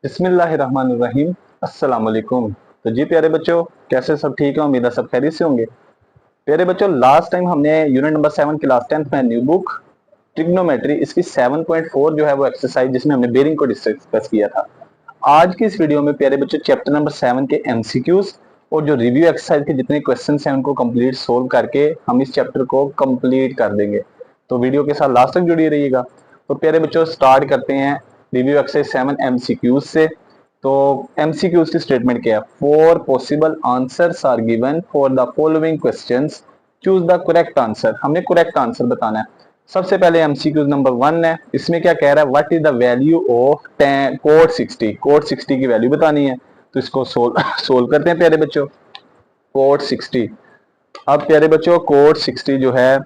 बिस्मिल्लाहिर्रहमानिर्रहीम। अस्सलाम वालेकुम। तो जी प्यारे बच्चों, कैसे सब ठीक है? उम्मीद है सब खैरियत से होंगे। प्यारे बच्चों, लास्ट टाइम हमने यूनिट नंबर 7 क्लास 10th में न्यू बुक ट्रिग्नोमेट्री इसकी 7.4 जो है वो एक्सरसाइज जिसमें हमने बेरिंग को डिस्कस किया था। आज की इस वीडियो में प्यारे बच्चों चैप्टर नंबर 7 के एमसीक्यूज और जो रिव्यू एक्सरसाइज के जितने क्वेश्चन हैं उनको कंप्लीट सोल्व करके हम इस चैप्टर को कंप्लीट कर देंगे। तो वीडियो के साथ लास्ट तक जुड़ी रहिएगा। तो प्यारे बच्चों स्टार्ट करते हैं रिव्यू एक्सरसाइज 7 एमसीक्यूज से। तो एमसीक्यूज की स्टेटमेंट क्या है? Four possible answers are given for the following questions, choose the correct answer. हमने करेक्ट आंसर बताना है। सबसे पहले एमसीक्यूज नंबर 1 है। इसमें क्या कह रहा है? What is the value of code 60? Code 60 की वैल्यू बतानी है। तो इसको सोल्व करते हैं प्यारे बच्चों। कोड 60। अब प्यारे बच्चों कोड 60 जो है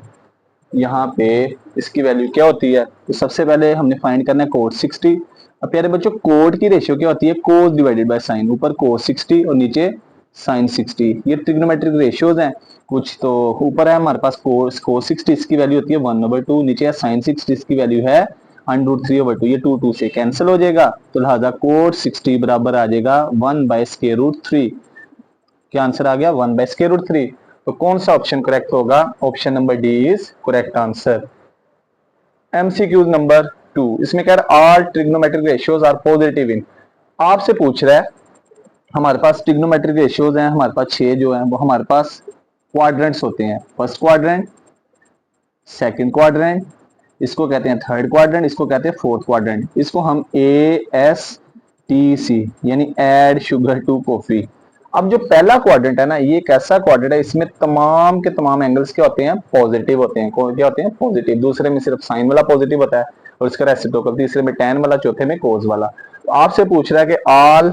यहाँ पे इसकी वैल्यू क्या होती है? तो सबसे पहले हमने फाइंड करना है कोड 60। अब प्यारे बच्चों कोड की रेशियो क्या होती है? कोस डिवाइडेड बाय साइन। ऊपर कोस 60 और नीचे साइन 60। ये ट्रिग्नोमेट्रिक रेशियोज हैं कुछ। तो ऊपर है हमारे पास कोस 60, इसकी वैल्यू होती है 1/2। नीचे है साइन 60, इसकी वैल्यू है √3/2। ये 2 से कैंसिल हो जाएगा। तो लिहाजा कोड 60 बराबर आ जाएगा 1/√3। क्या आंसर आ गया? 1/√3। तो कौन सा ऑप्शन करेक्ट होगा? Option number D is correct answer. MCQs number 2। इसमें कह रहा है all trigonometric ratios are positive in. आपसे पूछ रहा है, हमारे पास ट्रिग्नोमेट्रिक रेशियोज हैं, हमारे पास 6 जो हैं वो हमारे पास क्वाड्रेंट्स होते हैं। फर्स्ट क्वाड्रेंट, सेकंड क्वाड्रेंट, इसको कहते हैं थर्ड क्वाड्रेंट, इसको कहते हैं फोर्थ क्वाड्रेंट। इसको हम ASTC यानी ऐड शुगर टू कॉफी। अब जो पहला क्वाड्रेंट है ना, ये एक ऐसा क्वाड्रेंट है, इसमें तमाम के तमाम एंगल्स क्या होते हैं? पॉजिटिव होते हैं। क्या होते हैं? पॉजिटिव। दूसरे में सिर्फ साइन वाला पॉजिटिव होता है और इसका रेसिप्रोकल। तीसरे में टैन वाला, चौथे में कोस वाला। तो आपसे पूछ रहा है कि all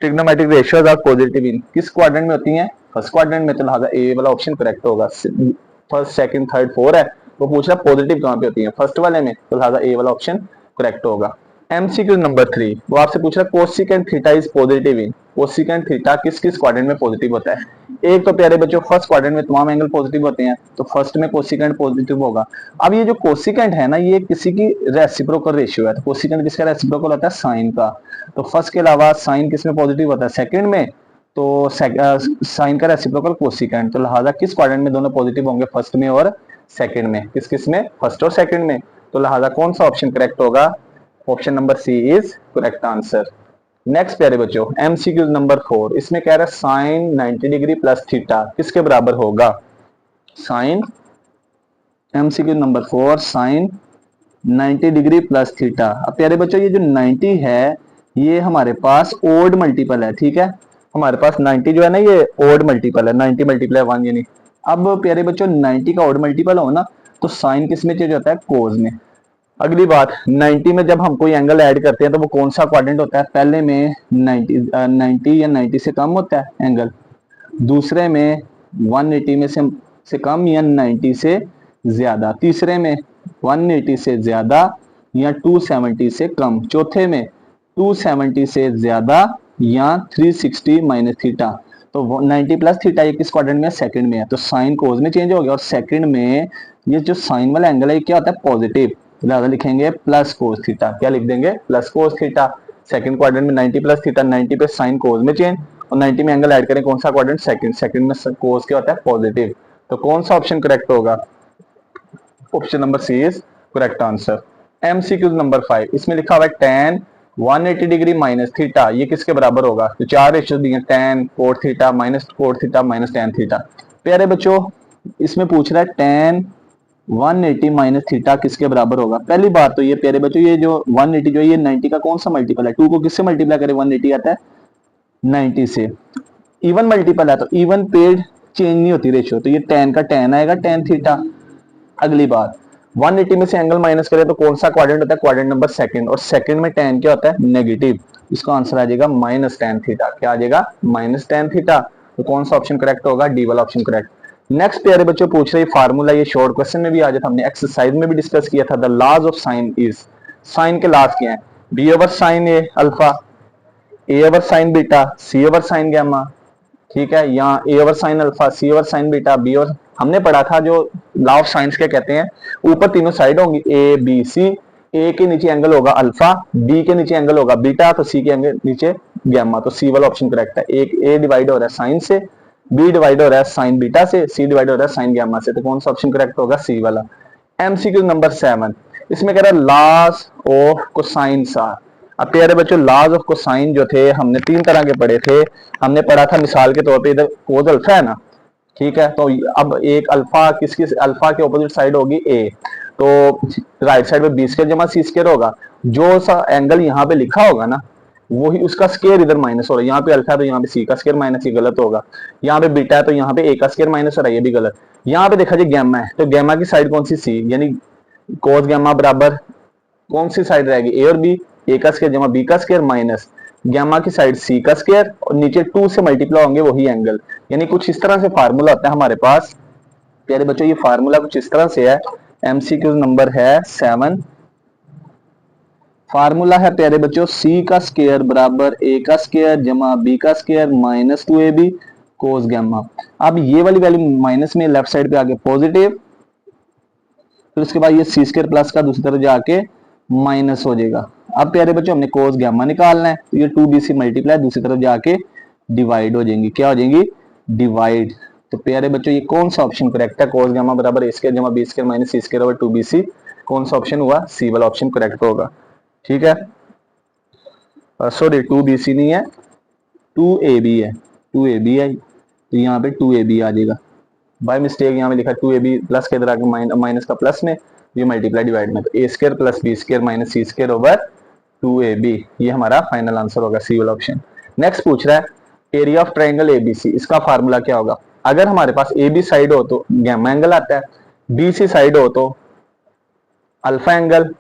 trigonometric ratios are positive in किस क्वाड्रेंट में होती हैं? फर्स्ट क्वाड्रेंट में। तो लिहाजा ए वाला ऑप्शन करेक्ट होगा। फर्स्ट सेकंड थर्ड फोर है, वो पूछ रहा है पॉजिटिव कहां पे होती है? फर्स्ट वाले में। तो लिहाजा ए वाला ऑप्शन करेक्ट होगा। एमसीक्यू नंबर 3, वो आपसे पूछ रहा है cosecant theta is positive in. Cosecant theta किस किस क्वाड्रेंट में पॉजिटिव होता है? एक तो प्यारे बच्चों फर्स्ट क्वाड्रेंट में तमाम एंगल पॉजिटिव होते हैं, तो फर्स्ट में कोसिकेंट पॉजिटिव होगा। अब ये जो कोसिकेंट है ना, ये किसी की रेसिप्रोकल रेशियो है। तो कोसिकेंट किसका रेसिप्रोकल होता है? साइन का। तो फर्स्ट के अलावा साइन किस में पॉजिटिव होता है? सेकंड में। तो साइन का रेसिप्रोकल कोसिकेंट। तो लिहाजा किस क्वाड्रेंट में दोनों पॉजिटिव होंगे? फर्स्ट में और सेकंड में। किस किस में? फर्स्ट और सेकंड में। तो लिहाजा कौन सा ऑप्शन करेक्ट होगा? Option number C is correct answer. Next प्यारे बच्चों एमसीक्यू नंबर 4। इसमें कह रहा है साइन 90 डिग्री प्लस थीटा किसके बराबर होगा? Sine MCQ number 4 sine 90 degree plus theta. अब प्यारे बच्चों ये जो 90 है ये हमारे पास ओड मल्टीपल है, ठीक है। हमारे पास 90 जो है ना ये ओड मल्टीपल है, 90 मल्टीप्लाई 1 यानी। अब प्यारे बच्चों 90 का ओड मल्टीपल हो ना, तो साइन किस में चेंज होता है? कोस में। अगली बात, 90 में जब हम कोई एंगल ऐड करते हैं तो वो कौन सा क्वाड्रेंट होता है? पहले में 90 या 90 से कम होता है एंगल। दूसरे में 180 में से कम या 90 से ज्यादा। तीसरे में 180 से ज्यादा या 270 से कम। चौथे में 270 से ज्यादा या 360 माइनस थीटा। तो 90 प्लस थीटा ये किस क्वाड्रेंट में है? सेकंड में है। तो साइन कोस में चेंज हो गया और सेकंड में ये जो साइन वाला एंगल है क्या होता है? पॉजिटिव। ज्यादा लिखेंगे प्लस कोस थीटा। क्या लिख देंगे? Plus cos theta. Second quadrant में 90 प्लस थीटा, 90 पे साइन कोस में चेंज और 90 में एंगल ऐड करें। कौन सा क्वाड्रेंट? सेकंड। सेकंड में कोस क्या होता है? पॉजिटिव। तो कौन सा ऑप्शन करेक्ट होगा? Option number C is correct answer. MCQ number 5। इसमें लिखा हुआ है tan 180 डिग्री माइनस थीटा ये किसके बराबर होगा? तो चार रेशियो दिए, tan cot theta minus cot theta minus tan theta. प्यारे बच्चों इसमें पूछ रहा है tan 180 माइनस थीटा किसके बराबर होगा? पहली बात तो ये प्यारे बच्चों ये जो 180 जो ये 90 का कौन सा मल्टीपल है? 2 को किससे मल्टीप्लाई करें? 180 आता है 90 से। इवन मल्टीपल है तो इवन पेड चेंज नहीं होती रेशियो, तो ये tan का tan आएगा tan थीटा। अगली बात, 180 में से एंगल माइनस करें तो कौन सा क्वाड्रेंट होता है? Quadrant number second. और सेकंड में tan क्या होता है? नेगेटिव। इसका आंसर आ जाएगा माइनस tan थीटा। क्या आ जाएगा? Minus tan theta. तो कौन सा ऑप्शन करेक्ट होगा? डी वाला ऑप्शन करेक्ट। नेक्स्ट प्यारे बच्चों पूछ रहे फार्मूला, ये शॉर्ट क्वेश्चन में भी आ जाता, हमने एक्सरसाइज में भी डिस्कस किया था। The laws of sine is, sine के लॉज क्या है? B over sine A alpha, A over sine beta, C over sine gamma, ठीक है। यहाँ A over sine alpha, C over sine beta, B over, हमने पढ़ा था जो लॉ ऑफ साइंस क्या कहते हैं, ऊपर तीनों साइड होंगी ए बी सी, ए के नीचे एंगल होगा अल्फा, बी के नीचे एंगल होगा बीटा, तो सी के एंगल नीचे गैमा, तो सी वाला ऑप्शन करेक्ट है। एक ए डिवाइड हो रहा है साइन से, बी डिवाइड हो रहा है साइन बीटा से, सी डिवाइड हो रहा है साइन गैमा से, तो कौन सा ऑप्शन करेक्ट होगा? सी वाला। एमसीक्यू नंबर 7, इसमें कह रहा है लॉज ऑफ कोसाइन आर। अब प्यारे बच्चों लॉज ऑफ कोसाइन जो थे हमने तीन तरह के पढ़े थे। हमने पढ़ा था मिसाल के तौर पे इधर कोस अल्फा है ना, ठीक है, तो अब एक अल्फा किसकी, अल्फा के ऑपोजिट साइड होगी ए, तो राइट साइड में बी स्केयर जमा सी स्केयर होगा। जो सा एंगल यहाँ पे लिखा होगा ना वही उसका स्केयर इधर माइनस हो रहा है। यहाँ पे अल्फा है तो यहाँ पे सी का स्केयर माइनस, ये गलत होगा। यहाँ पे बीटा है तो यहाँ पे ए का स्केयर माइनस हो रहा है, ये भी गलत। यहाँ पे देखा जाए गैमा है तो गैमा की साइड कौन सी? सी, यानी कोस गैमा बराबर कौन सी साइड रहेगी? ए और बी, ए का स्केयर जमा बी का स्केयर माइनस गैमा की साइड सी का स्केयर और नीचे 2 से मल्टीप्लाई होंगे वही एंगल। यानी कुछ इस तरह से फार्मूला होता है हमारे पास। प्यारे बच्चों ये फार्मूला कुछ इस तरह से है। एमसीक्यू नंबर है 7। फार्मूला है प्यारे बच्चों सी का स्केयर बराबर ए का स्केयर जमा बी का स्केयर माइनस 2ab कोस गैमा। अब ये वाली वैल्यू माइनस में लेफ्ट साइड पे आके पॉजिटिव, फिर उसके बाद ये सी स्केयर प्लस का दूसरी तरफ जाके माइनस हो जाएगा। अब प्यारे बच्चों हमने कोस गैमा निकालना है, तो ये 2bc मल्टीप्लाई दूसरी तरफ जाके डिवाइड हो जाएंगी। क्या हो जाएंगी? डिवाइड। तो प्यारे बच्चों ये कौन सा ऑप्शन करेक्ट है? कोस गैमा बराबर ए स्केयर जमा B square minus C square over 2bc। कौन सा ऑप्शन हुआ? सी वाला ऑप्शन करेक्ट होगा। ठीक है, सॉरी 2bc नहीं है, 2ab है, 2ab है, तो यहाँ पे 2ab आ जाएगा। बाय मिस्टेक यहाँ पे लिखा 2ab प्लस के इधर आके माइनस का प्लस में, ये मल्टीप्लाई डिवाइड में, तो A square plus B square minus C square over 2ab, ये हमारा फाइनल आंसर होगा, सी वाला ऑप्शन। नेक्स्ट पूछ रहा है एरिया ऑफ ट्राइंगल एबीसी, इसका फार्मूला क्या होगा? अगर हमारे पास ए बी साइड हो तो गैमा एंगल आता है, बी सी साइड हो तो अल्फा एंगल।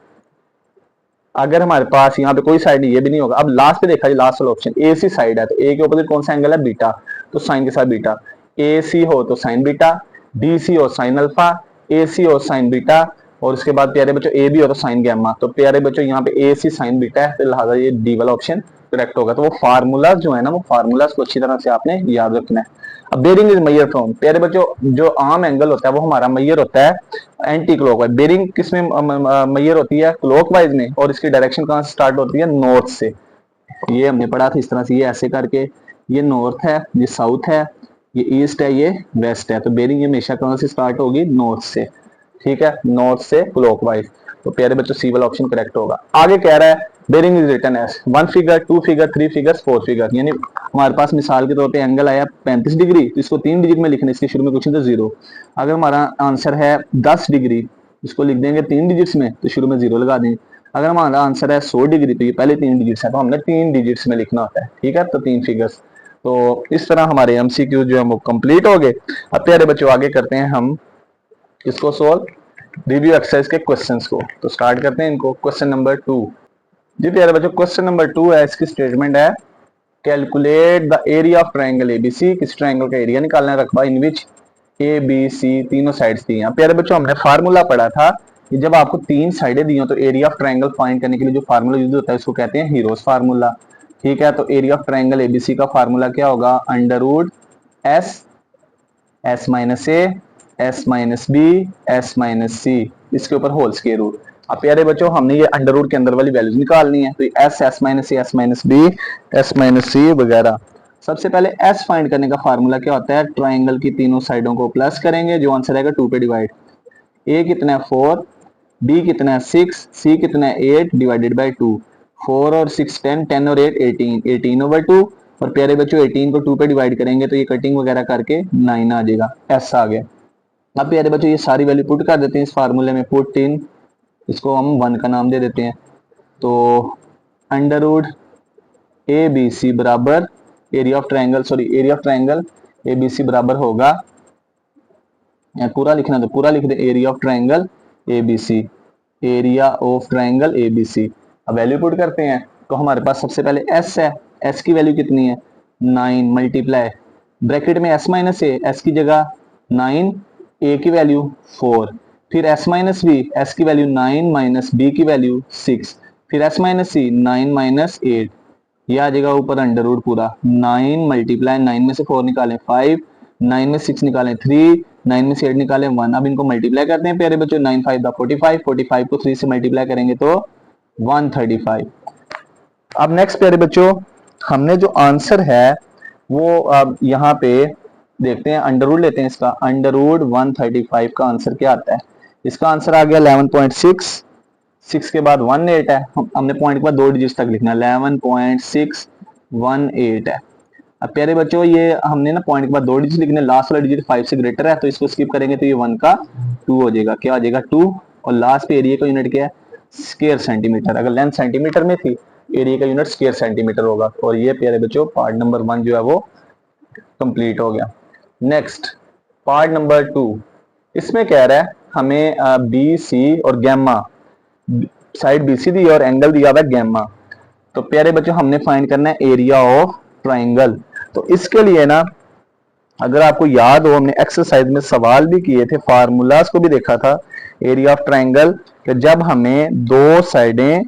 अगर हमारे पास यहाँ पे कोई साइड नहीं, ये भी नहीं होगा। अब लास्ट पे देखा जाए, लास्ट वाला ऑप्शन ए सी साइड है, तो ए के ऑपोजिट कौन सा एंगल है? बीटा, तो साइन के साथ बीटा। ए सी हो तो साइन बीटा, बी सी हो साइन अल्फा, ए सी हो साइन बीटा, और उसके बाद प्यारे बच्चों ए बी हो तो साइन गैमा। तो प्यारे बच्चों यहाँ पे ए सी साइन बीटा है, तो लिहाजा ये डी वाला ऑप्शन करेक्ट होगा। तो वो फार्मूला जो है ना, वो फार्मूला को अच्छी तरह से आपने याद रखना है। अब बेरिंग इज मैयर फ्रॉम, प्यारे बच्चों जो आम एंगल होता है वो हमारा मैयर होता है एंटी क्लॉकवाइज। बेरिंग किस में मैयर होती है? क्लॉकवाइज में, और इसकी डायरेक्शन कहाँ से स्टार्ट होती है? नॉर्थ से। ये हमने पढ़ा था इस तरह से, ये ऐसे करके, ये नॉर्थ है, ये साउथ है, ये ईस्ट है, ये वेस्ट है। तो बेरिंग हमेशा कहाँ से स्टार्ट होगी? नॉर्थ से। ठीक है, नॉर्थ से क्लॉकवाइज। तो प्यारे बच्चों सी वाला ऑप्शन करेक्ट होगा। आगे कह रहा है bearing is written as 1 figure 2 figure 3 figure 4 figure, यानी हमारे पास मिसाल के तौर पे एंगल आया 35 डिग्री, तो इसको 3 डिजिट में लिखना, इसके शुरू में कुछ नहीं तो 0। अगर हमारा आंसर है 10 डिग्री, इसको लिख देंगे 3 डिजिट्स में, तो शुरू में 0 लगा देंगे। अगर हमारा आंसर है 100 डिग्री, तो ये पहले 3 डिजिट्स है, तो हमने 3 डिजिट्स में लिखना होता है। ठीक है, तो 3 फिगर्स। तो इस तरह हमारे एमसीक्यू जो है वो कंप्लीट हो गए। अब प्यारे बच्चों आगे करते हैं हम इसको सोल्व, रिव्यू एक्सरसाइज के क्वेश्चंस को। तो स्टार्ट करते हैं इनको। Question number 2। जी प्यारे बच्चों क्वेश्चन नंबर 2 है, इसकी स्टेटमेंट है calculate the area of triangle ABC. किस ट्राइंगल का एरिया निकालना है? रकबा इन विच ए बी सी तीनों साइड्स दी हैं। प्यारे बच्चों हमने फार्मूला पढ़ा था कि जब आपको 3 साइडें दी हो तो एरिया ऑफ ट्राइंगल फाइंड करने के लिए जो फार्मूला यूज होता है उसको कहते हैं हीरोज फार्मूला। ठीक है, तो एरिया ऑफ ट्राइंगल एबीसी का फार्मूला क्या होगा? Under root S, S minus A, S minus B, S minus C, इसके ऊपर होल स्क्वायर रूट। अब प्यारे बच्चों हमने ये अंडर रूट के अंदर वाली वैल्यूज निकालनी है, तो S, S minus C, S minus B, S minus C वगैरह। सबसे पहले एस फाइंड करने का फार्मूला क्या होता है? ट्राइंगल की तीनों साइडों को प्लस करेंगे, जो आंसर आएगा 2 पे डिवाइड। ए कितना है 4, बी कितना है 6, सी कितना है 8 डिवाइडेड बाई 2। 4 और 6 10, 10 और 8 18, 18 ओवर 2। और प्यारे बच्चों 18 को 2 पे डिवाइड करेंगे तो ये कटिंग वगैरह करके 9 आ जाएगा, एस आ गया। अब प्यारे बच्चों ये सारी वैल्यू पुट कर देते हैं इस फार्मूले में, पुट इन, इसको हम 1 का नाम दे देते हैं। तो under root A B C बराबर area of triangle, sorry area of triangle A B C बराबर होगा, पूरा लिखना तो पूरा लिख दे, area of triangle A B C, area of triangle A B C. अब वैल्यू पुट करते हैं, तो हमारे पास सबसे पहले एस है, एस की वैल्यू कितनी है? 9 मल्टीप्लाई ब्रैकेट में एस माइनस ए, एस की जगह 9, ए की वैल्यू 4, फिर एस माइनस बी, एस की वैल्यू 9 माइनस बी की वैल्यू 6, फिर एस माइनस सी 9 माइनस 8, ये आ जाएगा ऊपर अंडर रूट पूरा 9 मल्टीप्लाई 9 में से 4 निकालें 5, 9 में 6 निकालें 3, 9 में से 8 निकालें 1। अब इनको मल्टीप्लाई करते हैं प्यारे बच्चों, 9 5 दा 45, 45 को 3 से मल्टीप्लाई करेंगे तो 135। अब नेक्स्ट प्यारे बच्चों, हमने जो आंसर है वो अब यहाँ पे देखते हैं, अंडर रूट लेते हैं इसका। अंडर रूट 135 का आंसर क्या आता है? इसका आंसर आ गया 11.6, 6 के बाद 18 है, हमने पॉइंट के बाद 2 डिजिट तक लिखना, 11.618 है। अब प्यारे बच्चों ये हमने ना पॉइंट के बाद 2 डिजिट लिखने, लास्ट वाला डिजिट 5 से ग्रेटर है तो इसको स्किप करेंगे तो ये 1 का 2 हो जाएगा। क्या हो जाएगा? 2। और लास्ट पे एरिया का यूनिट क्या है? Square centimetre. अगर लेंथ सेंटीमीटर में थी, एरिया का यूनिट स्क्वायर सेंटीमीटर होगा। और ये प्यारे बच्चों पार्ट नंबर 1 जो है वो कंप्लीट हो गया। नेक्स्ट पार्ट नंबर 2, इसमें कह रहा है हमें बी सी और गैमा, साइड बीसी दी और एंगल दिया हुआ है गैमा। तो प्यारे बच्चों हमने फाइंड करना है एरिया ऑफ ट्राइंगल। तो इसके लिए ना, अगर आपको याद हो, हमने एक्सरसाइज में सवाल भी किए थे, फार्मूलाज को भी देखा था एरिया ऑफ ट्राइंगल, कि जब हमें दो साइडें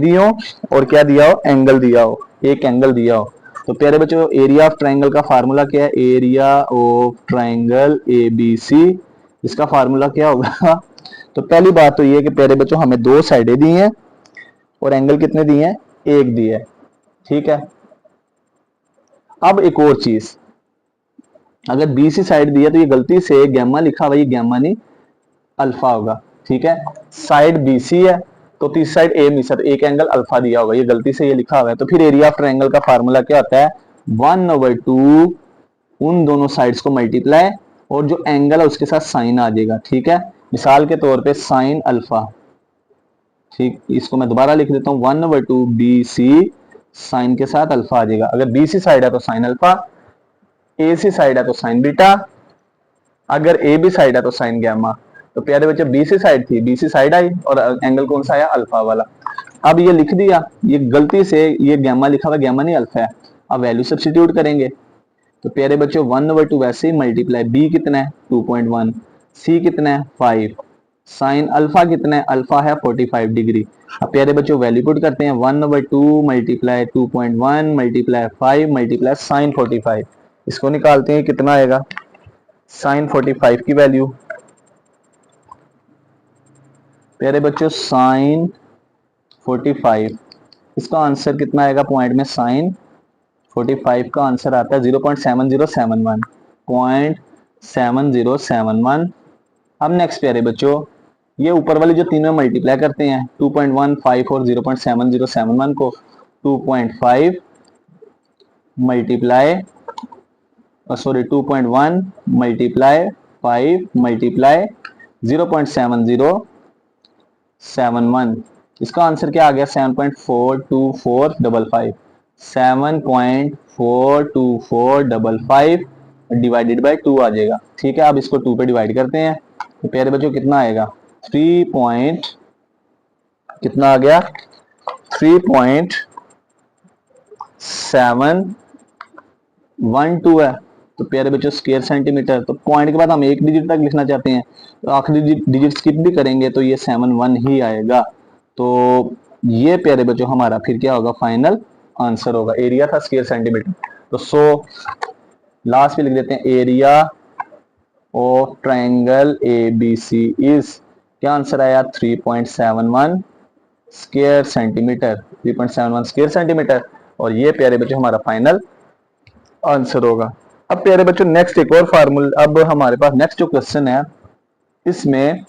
दी हो और क्या दिया हो? एंगल दिया हो, एक एंगल दिया हो। तो प्यारे बच्चों एरिया ऑफ ट्राइंगल का फार्मूला क्या है? Area of triangle A B C, इसका फार्मूला क्या होगा? तो पहली बात तो ये कि प्यारे बच्चों हमें 2 साइडें दी हैं और एंगल कितने दिए हैं? 1 दिया है, ठीक है। अब एक और चीज, अगर बी सी साइड दी है तो ये गलती से गैमा लिखा हुआ, ये गैमा नहीं अल्फा होगा, ठीक है। साइड बी सी है तो तीसरी साइड ए मिस है तो एक एंगल अल्फा दिया होगा, ये गलती से ये लिखा हुआ है। तो फिर एरिया ऑफ ट्रायंगल का फार्मूला क्या होता है? 1/2 उन दोनों साइड्स को मल्टीप्लाई और जो एंगल है उसके साथ साइन आ जाएगा, ठीक है। मिसाल के तौर पे साइन अल्फा, ठीक, इसको मैं दोबारा लिख देता हूँ, 1/2 बी सी साइन के साथ अल्फा आ जाएगा। अगर बी सी साइड है तो साइन अल्फा, ए सी साइड है तो साइन बीटा, अगर ए बी साइड है तो साइन गैमा। तो प्यारे बच्चे बी सी साइड थी, बी सी साइड आई और एंगल कौन सा आया? अल्फा वाला। अब ये लिख दिया, ये गलती से ये गैमा लिखा हुआ, गैमा नहीं अल्फा है। अब वैल्यू सब्स्टिट्यूट करेंगे तो प्यारे बच्चों 1/2 वैसे ही मल्टीप्लाई, बी कितना है? 2.1, सी कितना है? 5, साइन अल्फा कितना है? अल्फा है 45 डिग्री। अब प्यारे बच्चों वैल्यू पुट करते हैं, 1/2 मल्टीप्लाई 2.1 मल्टीप्लाई 5 मल्टीप्लाई साइन 45, इसको निकालते हैं कितना आएगा? साइन 45 की वैल्यू, प्यारे बच्चों साइन 45, इसका आंसर कितना आएगा पॉइंट में? साइन 45 का आंसर आता है 0.7071, 0.7071। अब नेक्स्ट प्यारे बच्चों, ये ऊपर वाली जो तीनों मल्टीप्लाई करते हैं, 2.1, 5 और 0.7071 को, 2.5 मल्टीप्लाई 2.1 मल्टीप्लाई 5 मल्टीप्लाई 0.7071, इसका आंसर क्या आ गया? 7.42455, 7.42455 डिवाइडेड बाई 2 आ जाएगा, ठीक है। अब इसको 2 पे डिवाइड करते हैं तो प्यारे बच्चों कितना आएगा? 3 पॉइंट, कितना आ गया? 3.712 है। तो प्यारे बच्चों स्क्वायर सेंटीमीटर, तो पॉइंट के बाद हम एक डिजिट तक लिखना चाहते हैं तो आखिरी डिजिट स्किप भी करेंगे तो ये 71 ही आएगा। तो ये प्यारे बच्चों हमारा फिर क्या होगा? फाइनल आंसर होगा। एरिया था स्क्वायर सेंटीमीटर, तो लास्ट पे लिख देते हैं area of triangle A B C is, क्या आंसर आया? 3.71 स्क्वायर सेंटीमीटर, 3.71 स्क्वायर सेंटीमीटर। और ये प्यारे बच्चों हमारा फाइनल आंसर होगा। अब प्यारे बच्चों नेक्स्ट एक और फार्मूला, अब हमारे पास नेक्स्ट जो क्वेश्चन है, इसमें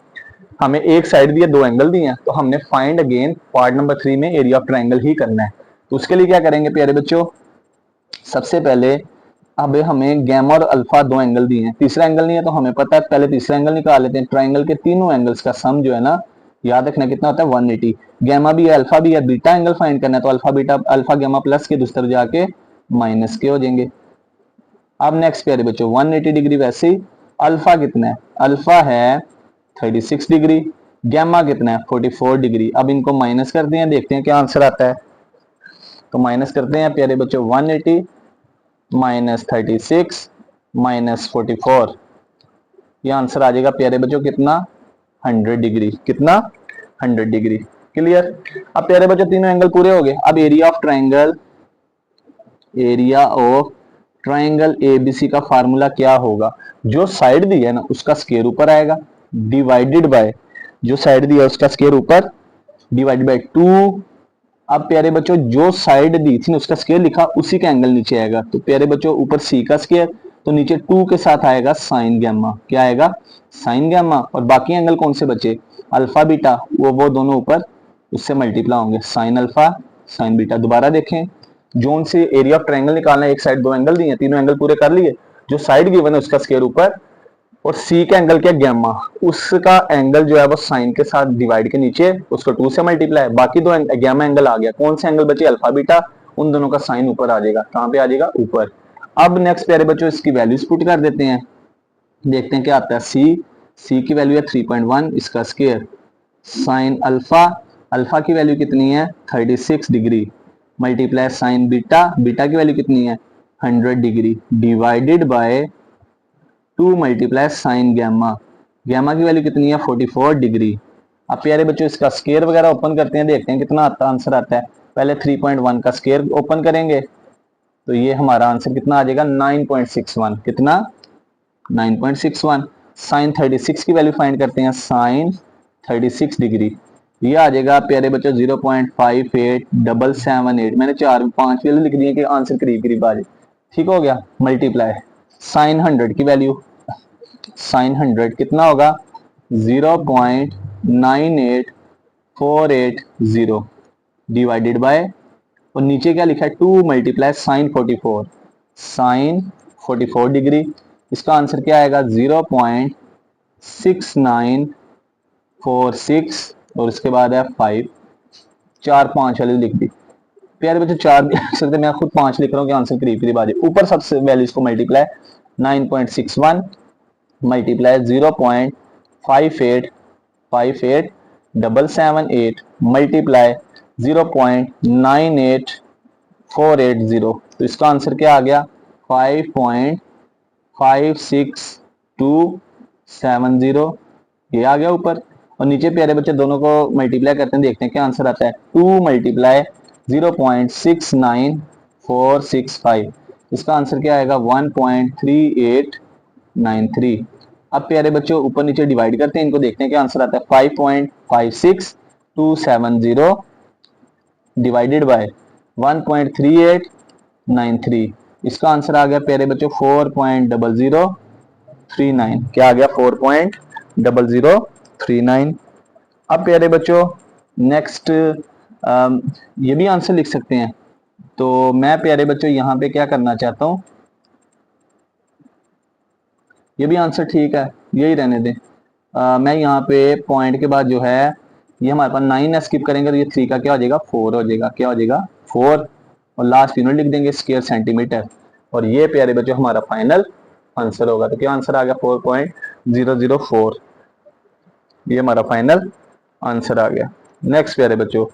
हमें एक साइड दिया, 2 एंगल दिए हैं, तो हमने फाइंड अगेन पार्ट नंबर 3 में एरिया ऑफ ट्रायंगल ही करना है। तो उसके लिए क्या करेंगे प्यारे बच्चों? सबसे पहले अब हमें गैमा और अल्फा 2 एंगल दिए हैं, तीसरा एंगल नहीं है तो हमें पता है, पहले तीसरा एंगल निकाल लेते हैं। ट्रायंगल के तीनों एंगल्स का सम जो है ना, याद रखना कितना होता है? 180। गैमा भी है, अल्फा भी है, बीटा एंगल फाइंड करना है तो alpha beta, alpha gamma plus के दूसरी तरफ जाके माइनस के हो जाएंगे। अब नेक्स्ट प्यारे बच्चों 180 डिग्री, वैसे ही अल्फा कितना है? अल्फा है 36 डिग्री, गैमा कितना है? 44 डिग्री। अब इनको माइनस करते हैं, देखते हैं क्या आंसर आता है। तो माइनस करते हैं प्यारे बच्चों, 180 माइनस 36 माइनस 44, ये आंसर आ जाएगा प्यारे बच्चों कितना? 100 डिग्री। कितना? 100 डिग्री। क्लियर? अब प्यारे बच्चों तीनों एंगल पूरे हो गए। अब एरिया ऑफ ट्राइंगल एबीसी का फार्मूला क्या होगा? जो साइड दी है ना उसका स्क्वायर ऊपर आएगा, डिवाइडेड बाय जो साइड दी है उसका स्क्वायर ऊपर, डिवाइडेड बाय 2। अब प्यारे बच्चों जो साइड दी थी उसका स्क्वायर लिखा, उसी का एंगल नीचे आएगा। तो प्यारे बच्चों ऊपर सी का स्क्वायर, तो नीचे 2 के साथ आएगा साइन गैमा। क्या आएगा? Sine gamma. और बाकी एंगल कौन से बचे? अल्फा बीटा, वो दोनों ऊपर उससे मल्टीप्लाई होंगे, साइन अल्फा साइन बीटा। दोबारा देखें, जोन से एरिया ऑफ ट्रायंगल निकालना है, एक साइड 2 एंगल दिए, तीनों एंगल पूरे कर लिए, जो साइड गिवन है उसका स्क्वायर ऊपर, और सी का एंगल क्या? गैमा। उसका एंगल जो है वो साइन के साथ डिवाइड के नीचे उसको 2 से मल्टीप्लाई, बाकी दो गैमा एंगल आ गया। कौन से एंगल बचे? Alpha beta. उन दोनों का साइन ऊपर आ जाएगा। कहां पे आ जाएगा? ऊपर। अब नेक्स्ट प्यारे बच्चों इसकी वैल्यूज पुट कर देते हैं, देखते हैं क्या आता है। सी की वैल्यू है 3.1, इसका स्क्वायर, साइन अल्फा, अल्फा की वैल्यू कितनी है? 36 degree, multiply sine beta, beta की वैल्यू कितनी है? 100 degree, divided by 2 multiply sine gamma, gamma की वैल्यू कितनी है? 44 डिग्री। अब प्यारे बच्चों इसका स्क्वायर वगैरह ओपन करते हैं, देखते हैं कितना आता आंसर आता है। पहले 3.1 का स्क्वायर ओपन करेंगे तो ये हमारा आंसर कितना आ जाएगा? 9.61। कितना? 9.61। साइन 36 की वैल्यू फाइंड करते हैं, साइन 36 डिग्री, ये आ जाएगा प्यारे बच्चों 0.587778। मैंने 4 5 वैल्यू लिख दी है कि आंसर करीब करीब आ जाए। ठीक हो गया। मल्टीप्लाई साइन 100 की वैल्यू, साइन 100 कितना होगा? 0.98480 डिवाइडेड बाय, और नीचे क्या लिखा है? 2 मल्टीप्लाई साइन 44, साइन 44 डिग्री। इसका आंसर क्या आएगा? 0.6946, और इसके बाद है 5। 4 5 वाली लिख दी प्यारे बच्चों, 4 भी लिख सकते, मैं खुद 5 लिख रहा हूँ कि आंसर करीब करीब आ जाए। ऊपर सबसे वैल्यूज को मल्टीप्लाई, 9.61 मल्टीप्लाई 0.5858778 मल्टीप्लाई 0.98480, तो इसका आंसर क्या आ गया? 5.56270, ये आ गया ऊपर। और नीचे प्यारे बच्चे दोनों को मल्टीप्लाई करते हैं, देखते हैं क्या आंसर आता है। 2 मल्टीप्लाई 0.69465, इसका आंसर क्या आएगा? 1.3893। अब प्यारे बच्चों ऊपर नीचे डिवाइड करते हैं, इनको देखते हैं क्या आंसर आता है। 5.56270 डिवाइडेड बाय 1.3893, इसका आंसर आ गया प्यारे बच्चों 4.0039। क्या आ गया? 4.0039। अब प्यारे बच्चों नेक्स्ट ये भी आंसर लिख सकते हैं, तो मैं प्यारे बच्चों यहाँ पे क्या करना चाहता हूँ, ये भी आंसर ठीक है, यही रहने दें। मैं यहाँ पे पॉइंट के बाद जो है ये हमारे पास 9 है, स्किप करेंगे तो ये 3 का क्या हो जाएगा? 4 हो जाएगा। क्या हो जाएगा? 4, और लास्ट यूनिट लिख देंगे स्क्वायर सेंटीमीटर, और ये प्यारे बच्चों हमारा फाइनल आंसर होगा। तो क्या आंसर आ गया? 4.004, ये हमारा फाइनल आंसर आ गया। नेक्स्ट प्यारे बच्चों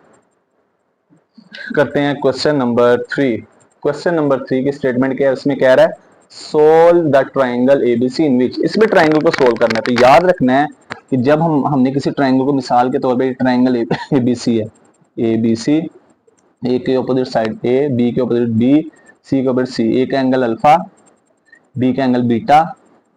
करते हैं क्वेश्चन नंबर 3। क्वेश्चन नंबर 3 की स्टेटमेंट क्या है? उसमें कह रहा है solve the triangle ABC in which, इसमें ट्राइंगल को सोल्व करना है। तो याद रखना है कि जब हमने किसी ट्राइंगल को, मिसाल के तौर पे ट्राइंगल एबीसी है, एबीसी, ए के अपोजिट साइड ए, बी के अपोजिट बी, सी के अपोजिट सी, ए का एंगल अल्फा, बी का एंगल बीटा,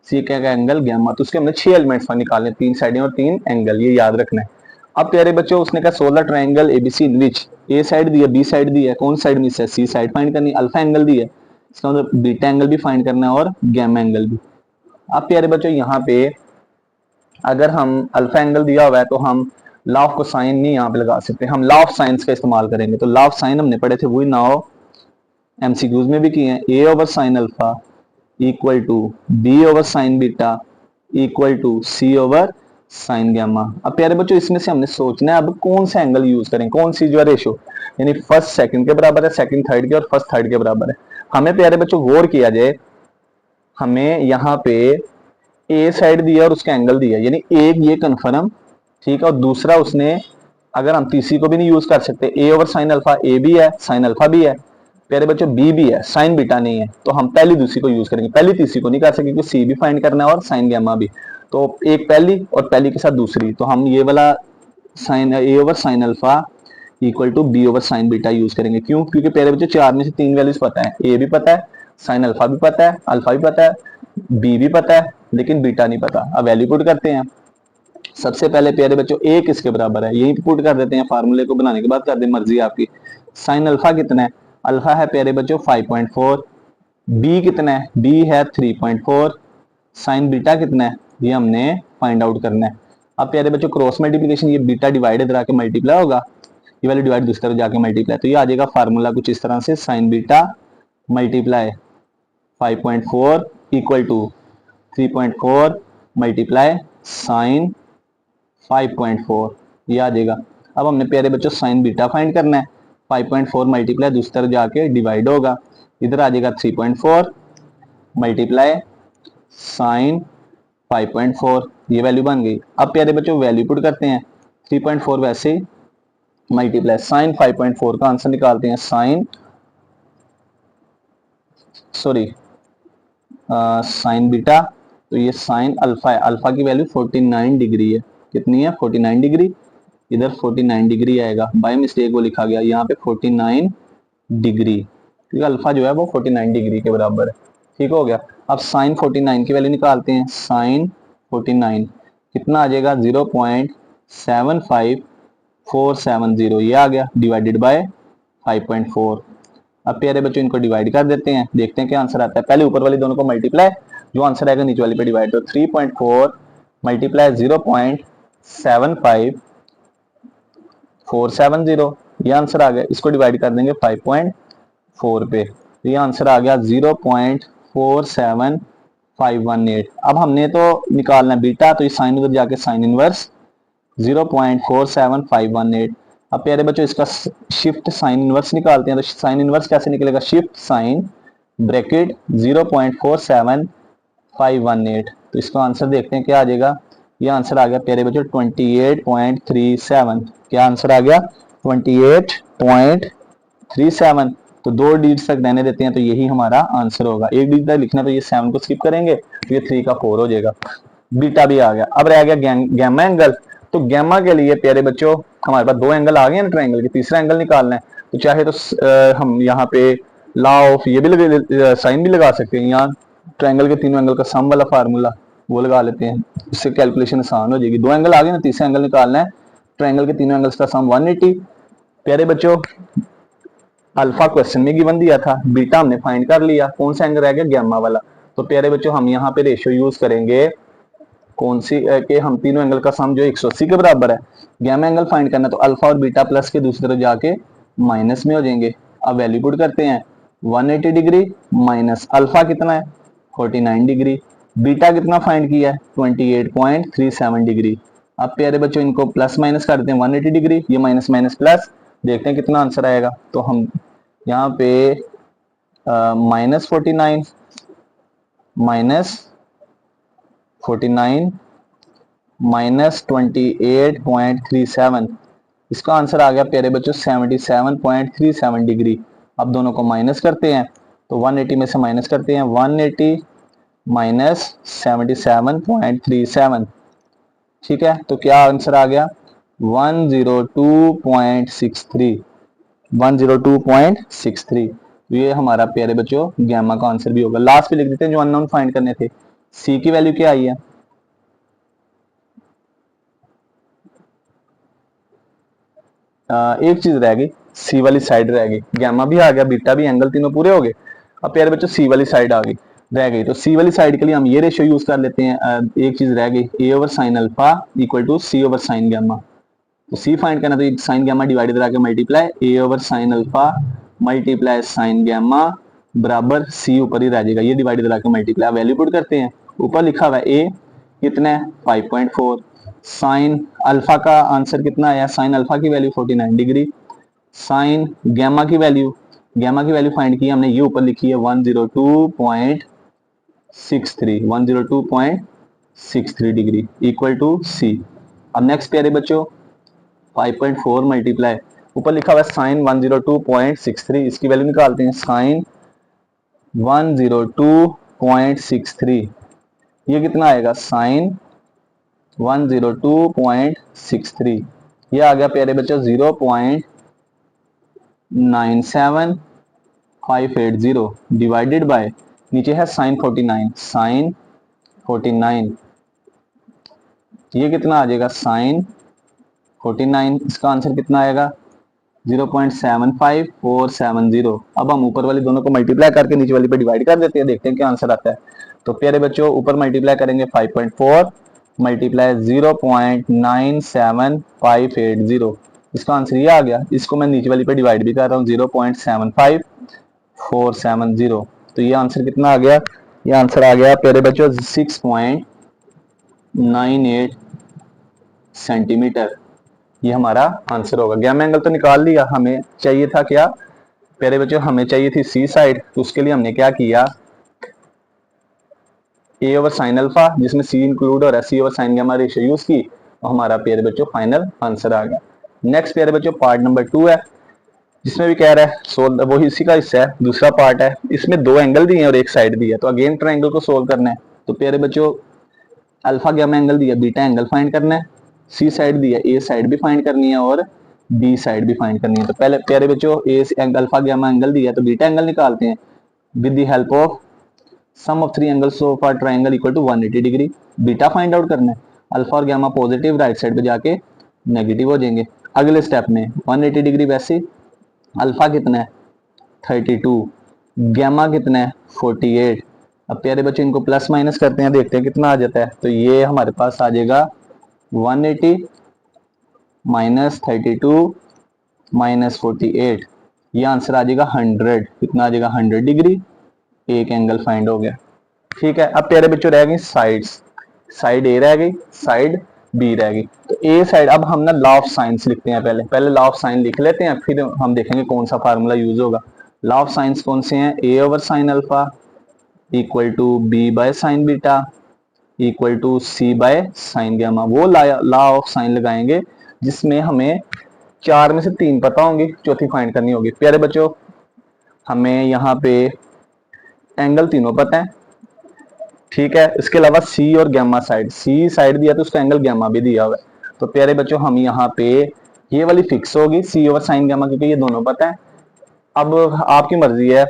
सी का एंगल गैमा। तो उसके हमने 6 एलिमेंट्स निकालने, 3 साइडें और 3 एंगल, ये याद रखना है। अब प्यारे बच्चों उसने कहा सोलह triangle ABC in which, A side दी है, बी साइड दी है, कौन साइड मिस है? सी साइड फाइंड करनी, अल्फा एंगल दी है, इसका मतलब बीटा एंगल भी फाइंड करना है और गैमा एंगल भी। अब प्यारे बच्चों यहाँ पे अगर हम अल्फा एंगल दिया हुआ है तो हम लॉ ऑफ कोसाइन नहीं यहाँ पे लगा सकते, हम लॉ ऑफ साइंस का इस्तेमाल करेंगे। तो लॉ ऑफ साइन हमने पढ़े थे, वही नाउ एमसीक्यूज में भी किए हैं। A over sine alpha equal to B over sine beta equal to C over sine gamma. अब प्यारे बच्चों इसमें से हमने सोचना है अब कौन सा एंगल यूज करें, कौन सी जो है रेशो, यानी फर्स्ट सेकंड के बराबर है, सेकंड थर्ड के, और फर्स्ट थर्ड के बराबर है। हमें प्यारे बच्चों गौर किया जाए, हमें यहाँ पे ए साइड दिया और उसका एंगल दिया, यानी एक ये कन्फर्म, ठीक है, और दूसरा उसने, अगर हम तीसरी को भी नहीं यूज कर सकते, ए ओवर साइन अल्फा, ए भी है, साइन अल्फा भी है, प्यारे बच्चों बी भी है, साइन बीटा नहीं है, तो हम पहली दूसरी को यूज करेंगे, पहली तीसरी को नहीं कर सकेंगे, सी भी फाइंड करना है और साइन गैमा भी। तो एक पहली और पहली के साथ दूसरी, तो हम ये वाला sine A over sine alpha equal to B over sine beta use करेंगे। क्यों? क्योंकि प्यारे बच्चों 4 में से 3 वैल्यूज पता है, ए भी पता है साइन अल्फा भी पता है, अल्फा भी पता है, बी भी पता है, लेकिन बीटा नहीं पता। अब वैल्यू पुट करते हैं। सबसे पहले प्यारे बच्चों ए किसके बराबर है, यही पुट कर देते हैं, फार्मूले को बनाने के बाद कर दे, मर्जी आपकी। साइन अल्फा कितना है, अल्फा है प्यारे बच्चों 5.4, बी कितना है, बी है 3.4, साइन बीटा कितना है, ये हमने फाइंड आउट करना है। अब प्यारे बच्चों क्रॉस मल्टीप्लिकेशन, ये बीटा डिवाइड इधर आके मल्टीप्लाई होगा, ये वाली डिवाइड दूसरी तरफ जाके मल्टीप्लाई, तो ये आ जाएगा फार्मूला कुछ इस तरह से, sine beta multiply 5.4 equal to 3.4 multiply sine 5.4, ये आ जाएगा। अब हमने प्यारे बच्चों साइन बीटा फाइंड करना है, 5.4 मल्टीप्लाई दूसरी तरफ जाके डिवाइड होगा, इधर आ जाएगा 3.4 मल्टीप्लाई साइन 5.4, ये वैल्यू बन गई। अब प्यारे बच्चों वैल्यू पुट करते हैं, 3.4 वैसे मल्टीप्लाई साइन 5.4 का आंसर निकालते हैं, साइन साइन बीटा, तो ये साइन अल्फा है, अल्फा की वैल्यू 49 डिग्री है, कितनी है 49 डिग्री, इधर 49 डिग्री आएगा, बाय मिस्टेक वो लिखा गया यहाँ पे 49 डिग्री, क्योंकि अल्फा जो है वो 49 डिग्री के बराबर है। ठीक हो गया। अब साइन 49 की वैल्यू निकालते हैं, साइन 49 कितना आ जाएगा 0.75470, ये आ गया डिवाइडेड बाय 5.4। अब प्यारे बच्चों इनको डिवाइड कर देते हैं, देखते हैं क्या आंसर आता है। पहले ऊपर वाली दोनों को मल्टीप्लाई, जो आंसर आएगा नीचे वाली पे डिवाइड, तो 3.4 मल्टीप्लाई 0.75470, ये आंसर आ गया। इसको डिवाइड कर देंगे 5.4 पे, तो ये आंसर आ गया 0.47518। अब हमने तो निकालना है बीटा, तो ये साइन उधर जाके साइन इनवर्स 0.47518। अब प्यारे बच्चों इसका शिफ्ट साइन इनवर्स निकालते हैं, तो साइन इनवर्स कैसे निकलेगा, शिफ्ट साइन ब्रैकेट 0.47518, तो इसका आंसर देखते हैं क्या आ जाएगा। ये आंसर आ गया प्यारे बच्चों 28.37, क्या आंसर आ गया 28.37। तो दो डिजिट तक रहने देते हैं, तो यही हमारा आंसर होगा। एक डिजिट तक लिखना, तो ये 7 को स्किप करेंगे, तो ये 3 का 4 हो जाएगा। बीटा भी आ गया। अब रह गया गैमा एंगल, तो गैमा के लिए प्यारे बच्चों हमारे पास दो एंगल आ गए ना ट्रायंगल के, तीसरा एंगल निकालना है, तो चाहे तो हम यहाँ पे लॉ ऑफ ये भी साइन भी लगा सकते हैं, यहाँ ट्रायंगल के तीनों एंगल का सम वाला फार्मूला वो लगा लेते हैं, इससे कैलकुलेशन आसान हो जाएगी। दो एंगल आ गए ना, तीसरा एंगल निकालना है, ट्रायंगल के तीनों एंगल्स का सम 180। प्यारे बच्चों अल्फा क्वेश्चन में गिवन दिया था, बीटा हमने फाइंड कर लिया, कौन सा एंगल रह गया गैमा वाला। तो प्यारे बच्चों हम यहाँ पे रेशियो यूज करेंगे कौन सी के, हम तीनों एंगल का सम जो 180 के बराबर है। गैमा एंगल फाइंड करना, तो अल्फा और बीटा प्लस के दूसरी तरफ जाके माइनस में हो जाएंगे। अब वैल्यू पुट करते हैं, 180 डिग्री माइनस अल्फा कितना है 49 डिग्री, बीटा कितना फाइंड किया है 28.37 डिग्री। अब प्यारे बच्चों इनको प्लस माइनस करते हैं, 180 डिग्री, ये माइनस माइनस प्लस, देखते हैं कितना आंसर आएगा। तो हम यहाँ पे -49 -49 -28.37, इसका आंसर आ गया प्यारे बच्चों 77.37 डिग्री। अब दोनों को माइनस करते हैं, तो 180 में से माइनस करते हैं, 180 -77.37, ठीक है। तो क्या आंसर आ गया 102.63, 102.63। ये हमारा प्यारे बच्चों गैमा का आंसर भी होगा। लास्ट पे लिख देते हैं जो अननोन फाइंड करने थे। सी की वैल्यू क्या आई है, एक चीज रह गई, सी वाली साइड रह गई। गैमा भी आ गया, बीटा भी, एंगल तीनों पूरे हो गए। अब प्यारे बच्चों सी वाली साइड आ गई, रह गई, तो सी वाली साइड के लिए हम ये रेशियो यूज कर लेते हैं। एक चीज रह गई, A over sine alpha equal to C over sine gamma. तो सी फाइंड करना, तो साइन गैमा डिवाइड करके multiply A over sine alpha multiply sine gamma बराबर सी ऊपर ही रह जाएगा, ये डिवाइड करके मल्टीप्लाई। वैल्यू पुट करते हैं, ऊपर लिखा हुआ है ए कितना है 5.4, साइन अल्फा का आंसर कितना आया, साइन अल्फा की वैल्यू 49 डिग्री, साइन गैमा की वैल्यू फाइंड की हमने, ये ऊपर लिखी है 102.63 डिग्री इक्वल टू सी। अब नेक्स्ट प्यारे बच्चों 5.4 मल्टीप्लाई, ऊपर लिखा हुआ है साइन 102.63, इसकी वैल्यू निकालते हैं, साइन 102.63, ये कितना आएगा साइन 102.63, ये आ गया प्यारे बच्चों 0.97 580 डिवाइडेड बाय, नीचे है साइन 49, साइन 49, ये कितना आ जाएगा साइन 49, इसका आंसर कितना आएगा 0.75470। अब हम ऊपर वाली दोनों को मल्टीप्लाई करके नीचे वाली पे डिवाइड कर देते हैं, देखते हैं क्या आंसर आता है। तो प्यारे बच्चों ऊपर मल्टीप्लाई करेंगे 5.4 मल्टीप्लाई 0.97580, इसका आंसर ये आ गया। इसको मैं नीचे वाली पे डिवाइड भी कर रहा हूँ 0.75470, तो ये आंसर कितना आ गया, ये आंसर आ गया प्यारे बच्चों 6.98 सेंटीमीटर। ये हमारा आंसर होगा। गैमा एंगल तो निकाल लिया, हमें चाहिए था क्या प्यारे बच्चों, हमें चाहिए थी सी साइड, तो उसके लिए हमने क्या किया, ए ओवर साइन अल्फा जिसमें सी इंक्लूड हो रहा है, C over sine gamma ratio use की, तो हमारा प्यारे बच्चों फाइनल आंसर आ गया। नेक्स्ट प्यारे बच्चों पार्ट नंबर 2 है, जिसमें भी कह रहा है सोल्व, वही इसी का हिस्सा है, दूसरा पार्ट है। इसमें दो एंगल दिए हैं और एक साइड दी है, तो अगेन ट्रायंगल को सोल्व करना है। तो प्यारे बच्चों अल्फा गैमा एंगल दिया, बीटा एंगल फाइंड करना है, सी साइड दिया, ए साइड भी फाइंड करनी है और बी साइड भी फाइंड करनी है। तो पहले प्यारे बच्चों ए अल्फा गैमा एंगल दिया है, तो बीटा एंगल निकालते हैं with the help of sum of three angles of a triangle equal to 180 degree. Beta find out करना है, अल्फा और गैमा पॉजिटिव, राइट साइड पे जाके नेगेटिव हो जाएंगे। अगले स्टेप में 180 डिग्री, वैसे अल्फा कितना है 32, गैमा कितना है 48। अब प्यारे बच्चों इनको प्लस माइनस करते हैं, देखते हैं कितना आ जाता है। तो ये हमारे पास आ जाएगा 180 माइनस 32 माइनस 48, ये आंसर आ जाएगा 100। कितना आ जाएगा 100 डिग्री, एक एंगल फाइंड हो गया। ठीक है, अब प्यारे बच्चों रह गई साइड्स, साइड ए रह गई, साइड बी रह गई। तो ए साइड, अब हम ना लॉ ऑफ साइंस लिखते हैं, पहले पहले लॉ ऑफ साइन लिख लेते हैं, फिर हम देखेंगे कौन सा फार्मूला यूज होगा। लॉ ऑफ साइंस कौन से हैं, A over sine alpha equal to B by sine beta equal to C by sine gamma. वो लॉ ऑफ साइन लगाएंगे जिसमें हमें चार में से तीन पता होंगे, चौथी फाइंड करनी होगी। प्यारे बच्चों हमें यहाँ पे एंगल तीनों पता है, ठीक है, इसके अलावा सी और गैमा साइड, सी साइड दिया तो उसका एंगल गैमा भी दिया हुआ है। तो प्यारे बच्चों हम यहाँ पे ये वाली फिक्स होगी सी ओवर साइन गैमा, क्योंकि ये दोनों पता है। अब आपकी मर्जी है,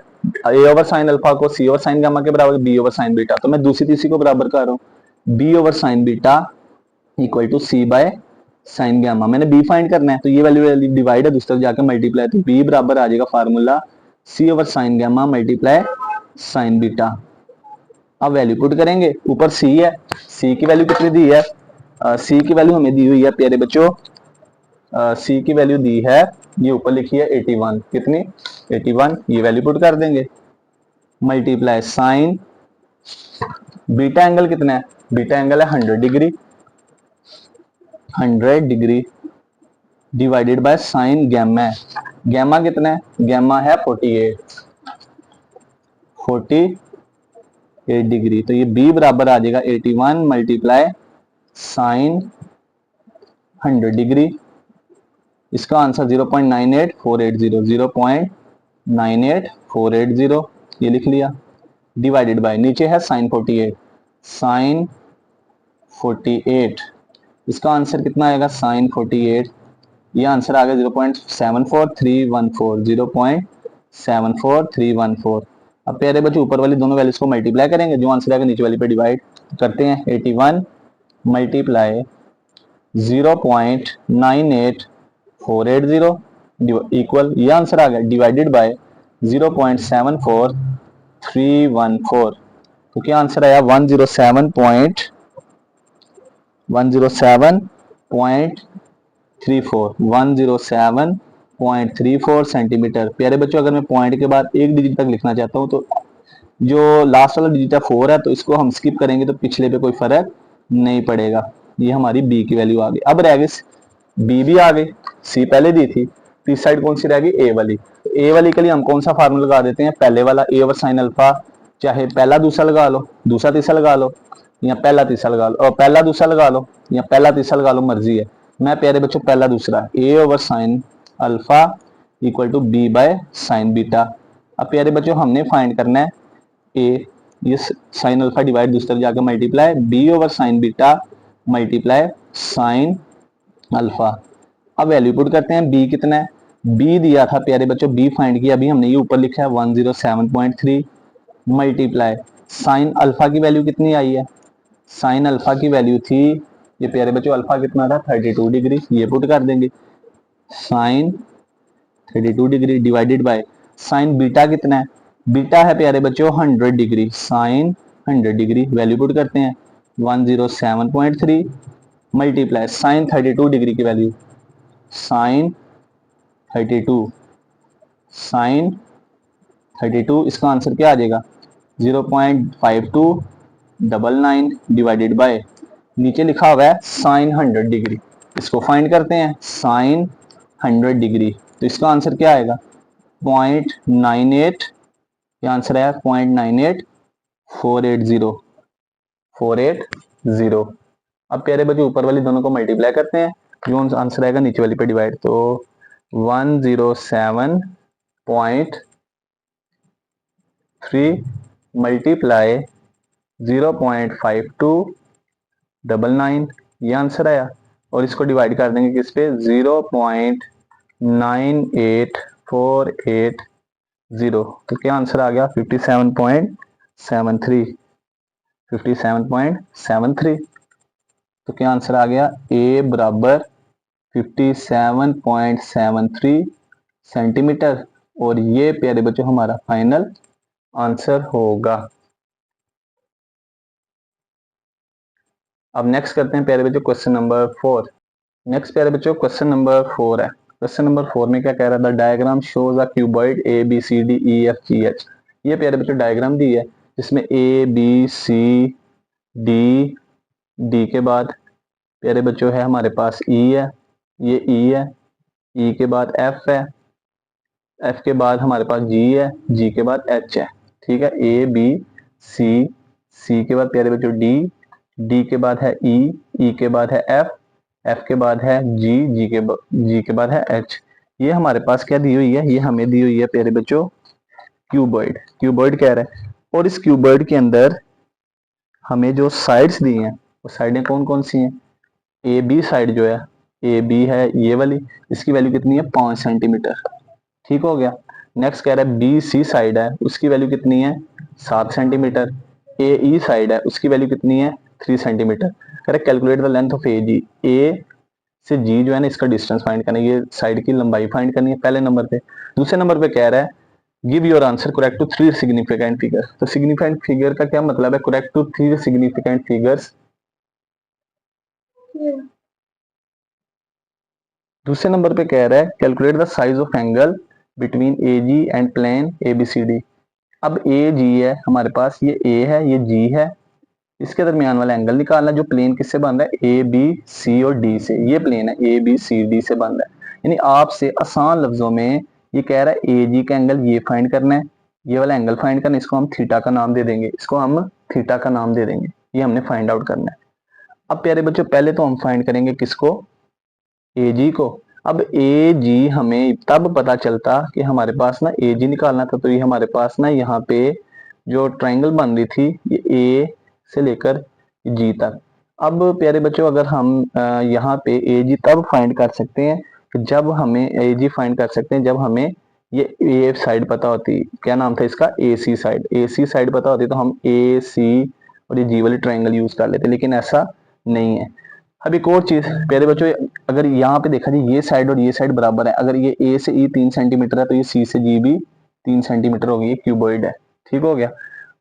ए ओवर साइन अल्फा को सी ओवर साइन गामा के बराबर, बी ओवर साइन बीटा, तो मैं दूसरी तीसरी को बराबर कर रहा हूँ, B over sine beta equal to C by sine gamma. मैंने बी फाइंड करना है, तो ये वाली डिवाइड है, दूसरी तरफ जाकर मल्टीप्लाई, तो बी बराबर आ जाएगा formula C over sine gamma multiply sine beta. अब वैल्यू पुट करेंगे, ऊपर सी है, सी की वैल्यू कितनी दी है, सी की वैल्यू हमें दी हुई है प्यारे बच्चों, सी की वैल्यू दी है, ये ऊपर लिखी है 81, कितनी 81, ये वैल्यू पुट कर देंगे मल्टीप्लाई साइन बीटा एंगल कितना है, बीटा एंगल है 100 degree, 100 degree divided by sine gamma, gamma कितना है, गैमा है 48 डिग्री। तो ये बी बराबर आ जाएगा 81 मल्टीप्लाई साइन 100 डिग्री, इसका आंसर 0.98480, 0.98480 ये लिख लिया, डिवाइडेड बाय नीचे है साइन 48, साइन 48, इसका आंसर कितना आएगा साइन 48, ये आंसर आ गया 0.74314, 0.74314। अब प्यारे बच्चों ऊपर वाली दोनों वैल्यूज को मल्टीप्लाई करेंगे, जो आंसर आएगा नीचे वाली पे डिवाइड करते हैं, 81 मल्टीप्लाई 0.98480 इक्वल, ये आंसर आ गया, डिवाइडेड बाय 0.74314, तो क्या आंसर आया 107.34 सेंटीमीटर। प्यारे बच्चों अगर मैं पॉइंट के बाद एक डिजिट तक लिखना चाहता हूँ, तो जो लास्ट वाला डिजिट है 4 है, तो इसको हम स्किप करेंगे, तो पिछले पे कोई फर्क नहीं पड़ेगा। ये हमारी बी की वैल्यू आ गई। अब रह गई बी भी आ गई, सी पहले दी थी, तीस साइड कौन सी रह गई ए वाली। ए वाली के लिए हम कौन सा फार्मूला लगा देते हैं, पहले वाला ए ओवर साइन अल्फा, चाहे पहला दूसरा लगा लो, दूसरा तीसरा लगा लो, या पहला तीसरा लगा लो, और पहला दूसरा लगा लो, या पहला तीसरा लगा लो, मर्जी है। मैं प्यारे बच्चों पहला दूसरा, A over sine alpha equal to B by sine beta. अब प्यारे बच्चों हमने फाइंड करना है ए, ये साइन अल्फा डिवाइड दूसरी तरफ जाकर multiply B over sine beta multiply sine alpha. अब वैल्यू पुट करते हैं, बी कितना है, बी दिया था प्यारे बच्चों, बी फाइंड किया, अभी हमने ये ऊपर लिखा है 107.3 मल्टीप्लाई साइन अल्फा की वैल्यू कितनी आई है, साइन अल्फा की वैल्यू थी, ये प्यारे बच्चों अल्फा कितना था 32 डिग्री, ये पुट कर देंगे sine 32 degree divided by sine beta कितना है, बीटा है प्यारे बच्चों 100 degree, sine 100 degree value put करते हैं 107.3 मल्टीप्लाई साइन 32 डिग्री की वैल्यू साइन 32 साइन 32 इसका आंसर क्या आ जाएगा 0.5299 डिवाइडेड बाय नीचे लिखा हुआ है साइन 100 डिग्री, इसको फाइंड करते हैं साइन 100 डिग्री, तो इसका आंसर क्या आएगा 0.98, ये आंसर है 0.98480 अब प्यारे बच्चे ऊपर वाली दोनों को मल्टीप्लाई करते हैं, जो आंसर आएगा नीचे वाली पे डिवाइड, तो 107.3 मल्टीप्लाई 0.5299 ये आंसर आया, और इसको डिवाइड कर देंगे किस पे 0.98480, तो क्या आंसर आ गया 57.73, तो क्या आंसर आ गया ए बराबर 57.73 सेंटीमीटर, और ये प्यारे बच्चों हमारा फाइनल आंसर होगा। अब नेक्स्ट करते हैं प्यारे बच्चों क्वेश्चन नंबर 4। नेक्स्ट प्यारे बच्चों क्वेश्चन नंबर 4 है। क्वेश्चन नंबर 4 में क्या कह रहा था, diagram shows a cuboid A B C D E F G H, ये प्यारे बच्चों डायग्राम दी है जिसमें A B C D, D के बाद प्यारे बच्चों है हमारे पास ई है, ये ई है, ई के बाद एफ है, एफ के बाद हमारे पास जी है, जी के बाद एच है, ठीक है, ए बी सी, सी के बाद प्यारे बच्चों डी, डी के बाद है ई, ई के बाद है एफ, एफ के बाद है जी, जी के बाद है एच। ये हमारे पास क्या दी हुई है, ये हमें दी हुई है प्यारे बच्चों क्यूबॉइड, क्यूबॉइड कह रहा है, और इस क्यूबॉइड के अंदर हमें जो साइड्स दी हैं वो साइडें कौन कौन सी हैं, ए बी साइड जो है, ए बी है ये वाली, इसकी वैल्यू कितनी है 5 सेंटीमीटर, ठीक हो गया। नेक्स्ट कह रहा है बी सी साइड है, उसकी वैल्यू कितनी है 7 सेंटीमीटर, ए ई साइड है, उसकी वैल्यू कितनी है 3 सेंटीमीटर। कह रहा है कैलकुलेट द लेंथ ऑफ ए जी, ए से जी जो है ना इसका डिस्टेंस फाइंड करना है, ये साइड की लंबाई फाइंड करनी है पहले नंबर पे। दूसरे नंबर पे कह रहा है give your answer correct to 3 significant figure, तो सिग्निफिकेंट फिगर का क्या मतलब है, करेक्ट टू 3 सिग्निफिकेंट फिगर्स। दूसरे नंबर पे कह रहा है calculate the size of angle between A G and plane A B C D. अब ए जी है हमारे पास, ये ए है ये जी है, इसके दरमियान वाला एंगल निकालना, जो प्लेन किससे बन रहा है ए बी सी और डी से, ये प्लेन है ए बी सी डी से बन रहा है, यानी आपसे आसान लफ्जों में ये कह रहा है ए जी का एंगल ये फाइंड करना है, ये वाला एंगल फाइंड करना है, इसको हम थीटा का नाम दे देंगे, इसको हम थीटा का नाम दे देंगे, ये हमने फाइंड आउट करना है। अब प्यारे बच्चों पहले तो हम फाइंड करेंगे किसको, ए जी को। अब ए जी हमें तब पता चलता कि हमारे पास ना ए जी निकालना था, तो ये हमारे पास ना यहाँ पे जो ट्रायंगल बन रही थी ये ए से लेकर जी तक। अब प्यारे बच्चों अगर हम यहाँ पे ए जी तब फाइंड कर सकते हैं जब हमें ए जी फाइंड कर सकते हैं जब हमें ये ए साइड पता होती, क्या नाम था इसका ए सी साइड, ए सी साइड पता होती तो हम ए सी और ये जी वाली ट्रायंगल यूज कर लेते, लेकिन ऐसा नहीं है। अब एक और चीज प्यारे बच्चों, अगर यहाँ पे देखा जाए ये साइड और ये साइड बराबर है, अगर ये ए से ई 3 सेंटीमीटर है तो ये सी से जी भी 3 सेंटीमीटर होगी, ये क्यूबॉइड है, ठीक हो गया।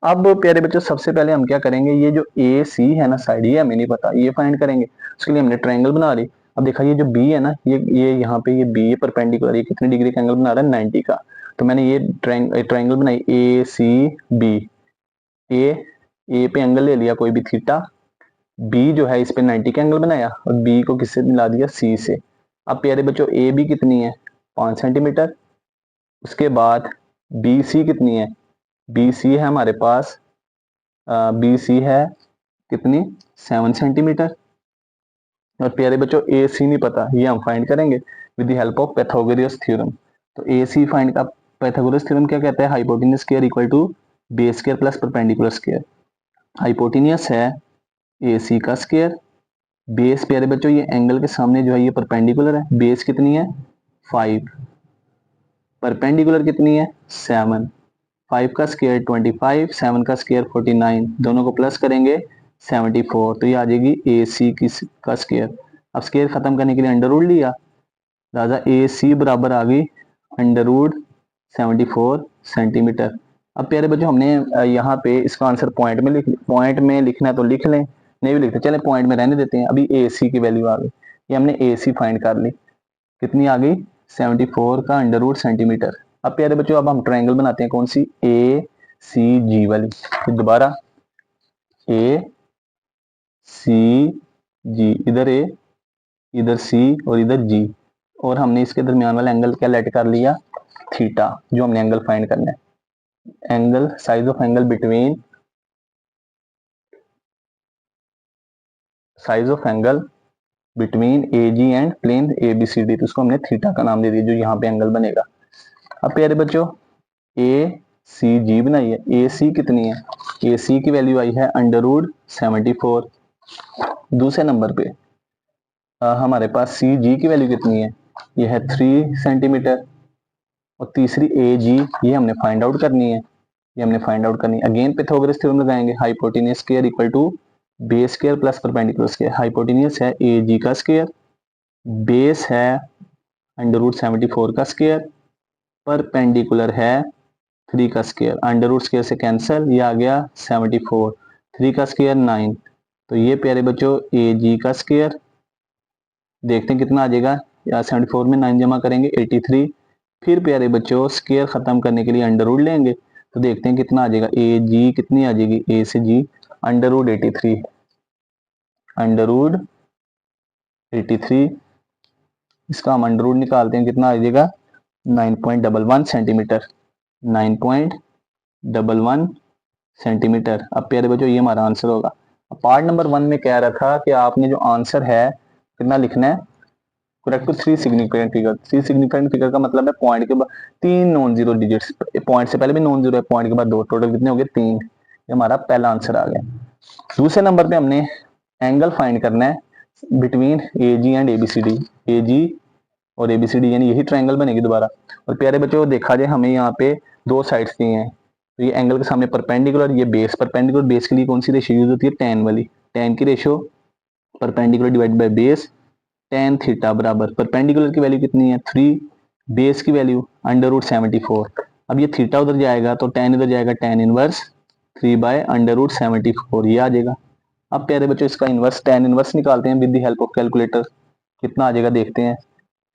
अब प्यारे बच्चों सबसे पहले हम क्या करेंगे, ये जो ए सी है ना साइड, ये हमें नहीं पता, ये फाइंड करेंगे, उसके लिए हमने ट्रायंगल बना ली। अब देखा ये जो बी है ना, ये यहाँ पे ये बी परपेंडिकुलर, ये कितने डिग्री का एंगल बना रहा है 90 का, तो मैंने ये ट्रायंगल बनाई ए सी बी, ए पे एंगल ले लिया कोई भी थीटा, बी जो है इस पे 90 का एंगल बनाया और बी को किससे मिला दिया सी से। अब प्यारे बच्चों ए बी कितनी है 5 सेंटीमीटर, उसके बाद बी सी कितनी है, बी सी है हमारे पास बी सी है कितनी 7 सेंटीमीटर, और प्यारे बच्चों ए सी नहीं पता, ये हम फाइंड करेंगे with the help of Pythagoras theorem. तो ए सी फाइंड का पैथागोरस थ्योरम क्या कहता है, hypotenuse square equal to base square plus perpendicular square. Hypotenuse है ए सी का स्क्वायर, बेस प्यारे बच्चों ये एंगल के सामने जो है ये परपेंडिकुलर है, बेस कितनी है 5, परपेंडिकुलर कितनी है 7, 5 का स्क्वायर 25, 7 का स्क्वायर 49, दोनों को प्लस करेंगे 74, तो ये आ जाएगी ए सी का स्क्वायर। अब स्क्वायर खत्म करने के लिए अंडर रूट लिया, लिहाजा ए सी बराबर आ गई अंडर रूट 74 सेंटीमीटर। अब प्यारे बच्चों हमने यहाँ पे इसका आंसर पॉइंट में लिखना है तो लिख लें, नहीं भी लिखते चले पॉइंट में रहने देते हैं। अभी ए सी की वैल्यू आ गई, ये हमने ए सी फाइंड कर ली, कितनी आ गई 74 का अंडर रूट सेंटीमीटर। अब प्यारे बच्चों अब हम ट्रायंगल बनाते हैं, कौन सी ए सी जी वाली, फिर दोबारा ए सी जी, इधर ए इधर सी और इधर जी, और हमने इसके दरमियान वाला एंगल क्या लेट कर लिया थीटा, जो हमने एंगल फाइंड करना है। Angle size of angle between A G and plane A B C D, तो उसको हमने थीटा का नाम दे दिया, जो यहाँ पे एंगल बनेगा। अब प्यारे बच्चों ए सी जी बनाई है, ए सी कितनी है, ए सी की वैल्यू आई है अंडर रूट 74। दूसरे नंबर पे हमारे पास सी जी की वैल्यू कितनी है, ये है 3 सेंटीमीटर। और तीसरी ए जी ये हमने फाइंड आउट करनी है, ये हमने फाइंड आउट करनी है। अगेन पाइथागोरस थ्योरम लगाएंगे, hypotenuse square equal to base square plus perpendicular square. Hypotenuse है ए जी का स्क्वायर, बेस है अंडर रूट 74 का स्क्वायर, परपेंडिकुलर है 3 का स्क्वायर। अंडर रूट स्क्वायर से कैंसिल, ये आ गया 74, 3 का स्क्वायर 9, तो ये प्यारे बच्चों ए जी का स्क्वायर, देखते हैं कितना आ जाएगा, या 74 में 9 जमा करेंगे 83। फिर प्यारे बच्चों स्क्वायर खत्म करने के लिए अंडर रूट लेंगे, तो देखते हैं कितना आ जाएगा, ए जी कितनी आ जाएगी, ए से जी अंडर रूट 83, अंडर रूट 83, इसका हम अंडर रूट निकालते हैं, कितना आ जाएगा 9.11 सेंटीमीटर, 9.11 सेंटीमीटर। अब प्यारे बच्चों ये हमारा आंसर होगा। पार्ट नंबर 1 में कह रहा था कि आपने जो आंसर है कितना लिखना है, correct to 3 significant figure. 3 significant figure का मतलब है पॉइंट के बाद 3 नॉन जीरो डिजिट्स, पॉइंट से पहले भी नॉन जीरो है, पॉइंट के बाद 2, टोटल कितने हो गए 3। ये हमारा पहला आंसर आ गया। दूसरे नंबर पे हमने एंगल फाइंड करना है between A G and A B C D, A G और ए बी सी डी यानी यही ट्रायंगल बनेगी दोबारा। और प्यारे बच्चों देखा जाए हमें यहाँ पे 2 साइड्स दी हैं, तो ये एंगल के सामने परपेंडिकुलर, ये बेस परपेंडिकुलर, बेस के लिए कौन सी रेशियो यूज होती है tan वाली, tan की ratio perpendicular divide by base, tan theta बराबर परपेंडिकुलर की वैल्यू कितनी है 3, बेस की वैल्यू अंडर रूट 74। अब ये थीटा उधर जाएगा तो tan इधर जाएगा, tan inverse 3 by under root 74, ये आ जाएगा। अब प्यारे बच्चों इसका इनवर्स tan इनवर्स निकालते हैं with the help of calculator, कितना आ जाएगा देखते हैं।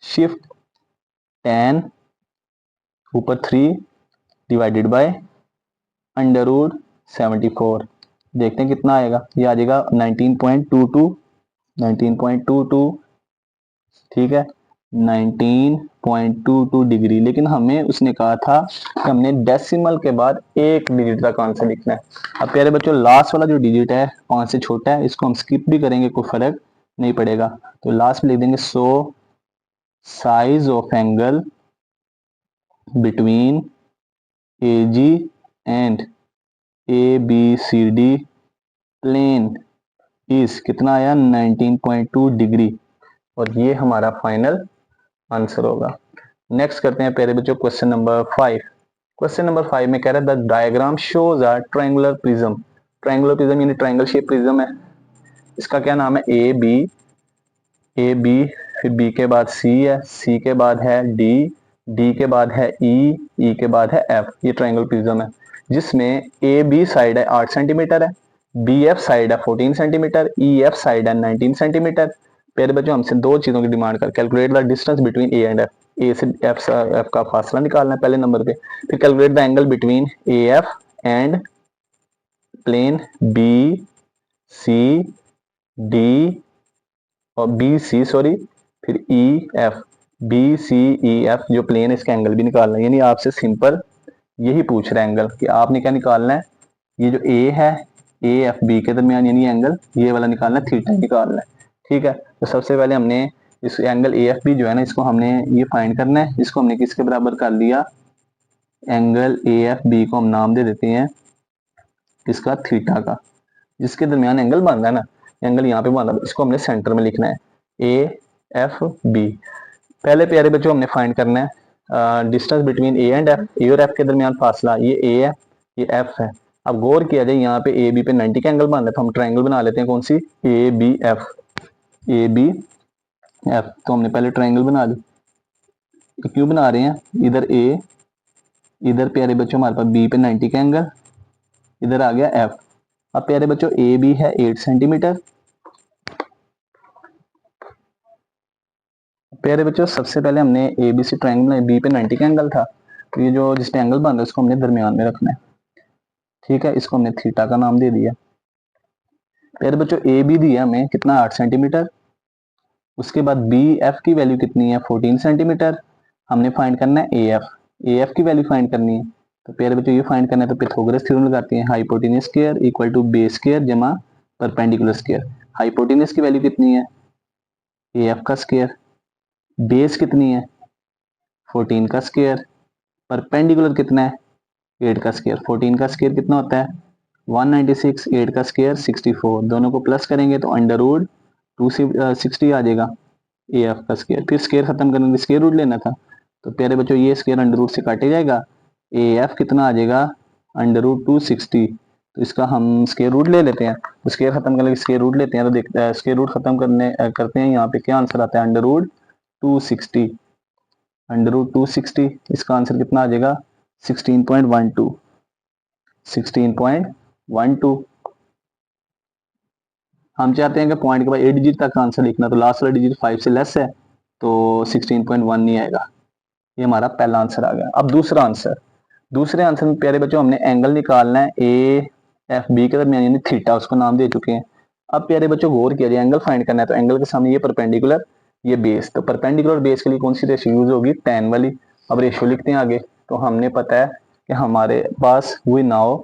शिफ्ट tan ऊपर 3 डिवाइडेड बाय अंडर रूट 74, देखते हैं कितना आएगा, ये आ जाएगा 19.22, 19.22, ठीक है 19.22 डिग्री। लेकिन हमें उसने कहा था कि हमने डेसिमल के बाद 1 डिजिट तक आंसर लिखना है। अब प्यारे बच्चों लास्ट वाला जो डिजिट है 5 से छोटा है, इसको हम स्किप भी करेंगे कोई फर्क नहीं पड़ेगा, तो लास्ट में लिख देंगे so size of angle between A G and A B C D plane is कितना आया 19.2 डिग्री, और ये हमारा फाइनल आंसर होगा। नेक्स्ट करते हैं प्यारे बच्चों क्वेश्चन नंबर 5। क्वेश्चन नंबर 5 में कह रहा है the diagram shows a triangular prism, triangular prism यानी ट्रायंगल शेप प्रिज्म है, इसका क्या नाम है ए बी, ए बी फिर बी के बाद सी है, सी के बाद है डी, डी के बाद है ई, ई के बाद है एफ। ये ट्रायंगल प्रिज्म है जिसमें ए बी साइड है 8 सेंटीमीटर है, बी एफ साइड है 14 सेंटीमीटर, ई एफ साइड है 19 सेंटीमीटर। प्यारे बच्चों हमसे 2 चीजों की डिमांड कर, calculate the distance between A and F, A से एफ का फासला निकालना है पहले नंबर पे, फिर calculate the angle between A F and plane B C D और बी सी सॉरी फिर E F, B C E F जो प्लेन है इसका एंगल भी निकालना है। यानी आपसे सिंपल यही पूछ रहा है एंगल कि आपने क्या निकालना है, ये जो ए है ए एफ बी के दरमियान यानी एंगल ये वाला निकालना है, थीटा निकालना है, ठीक है। तो सबसे पहले हमने इस एंगल ए एफ बी जो है ना इसको हमने ये फाइंड करना है, इसको हमने किसके बराबर कर लिया, एंगल ए एफ बी को हम नाम दे देते हैं किसका, थीटा का, जिसके दरमियान एंगल बन रहा है ना, एंगल यहाँ पे बन रहा है, इसको हमने सेंटर में लिखना है ए एफ बी। पहले प्यारे बच्चों हमने फाइंड करना है distance between A and F, A और एफ के दरमियान फासला, ये ए है, ये एफ है। अब गौर किया जाए यहाँ पे ए बी पे 90 का एंगल बन रहा है, तो हम ट्रायंगल बना लेते हैं, कौन सी, A B F, A B F. तो हमने पहले ट्रायंगल बना ली। तो क्यों बना रहे हैं, इधर ए, इधर प्यारे बच्चों हमारे पास बी पे 90 का एंगल, इधर आ गया एफ। अब प्यारे बच्चों ए बी है 8 सेंटीमीटर। प्यारे बच्चों सबसे पहले हमने ए बी सी ट्रायंगल बनाया, बी पे 90 का एंगल था, तो ये जो जिस पे एंगल बन रहा है उसको हमने दरमियान में रखना है। ठीक है, इसको हमने थीटा का नाम दे दिया। प्यारे बच्चों ए बी दिया हमें कितना, 8 सेंटीमीटर। उसके बाद बी एफ की वैल्यू कितनी है, 14 सेंटीमीटर। हमने फाइंड करना है ए एफ की वैल्यू फाइंड करनी है। तो प्यारे बच्चों ये फाइंड करना है तो पिथागोरस थ्योरम लगाते हैं, hypotenuse square equal to base square जमा परपेंडिकुलर स्क्वायर। हाइपोटेन्यूज की वैल्यू कितनी है, ए एफ का स्क्वायर, बेस कितनी है 14 का स्क्वायर, परपेंडिकुलर कितना है 8 का स्क्वायर। 14 का स्क्वायर कितना होता है 196, 8 का स्क्वायर 64, दोनों को प्लस करेंगे तो अंडर रूट 260 आ जाएगा ए एफ का स्क्वायर। फिर स्क्वायर खत्म करने के लिए स्क्वायर रूट लेना था, तो प्यारे बच्चों ये स्क्वायर अंडर रूट से काटे जाएगा, ए एफ कितना आ जाएगा अंडर रूट 260। तो इसका हम स्क्वायर रूट ले लेते हैं, तो स्क्वायर खत्म करने के स्क्वायर रूट लेते हैं, तो देखते हैं स्क्वायर रूट खत्म करते हैं, यहाँ पे क्या आंसर आता है अंडर रूट 260, अंडर रूट 260। इसका आंसर कितना आ जाएगा 16.12, 16.12। हम चाहते हैं कि पॉइंट के बाद 8 डिजिट तक आंसर लिखना, तो लास्ट वाला डिजिट 5 से लेस है, तो 16.1 नहीं आएगा। ये हमारा पहला आंसर आ गया। अब दूसरा आंसर, दूसरे आंसर में प्यारे बच्चों हमने एंगल निकालना है ए एफ बी के दरमियान, यानी थीटा, उसको नाम दे चुके हैं। अब प्यारे बच्चों गौर किया जाए, एंगल फाइंड करना है, तो एंगल के सामने ये परपेंडिकुलर, ये बेस, तो परपेंडिकुलर बेस के लिए कौन सी रेशियो यूज होगी, tan वाली। अब रेशियो लिखते हैं आगे, तो हमने पता है कि हमारे पास वी नाउ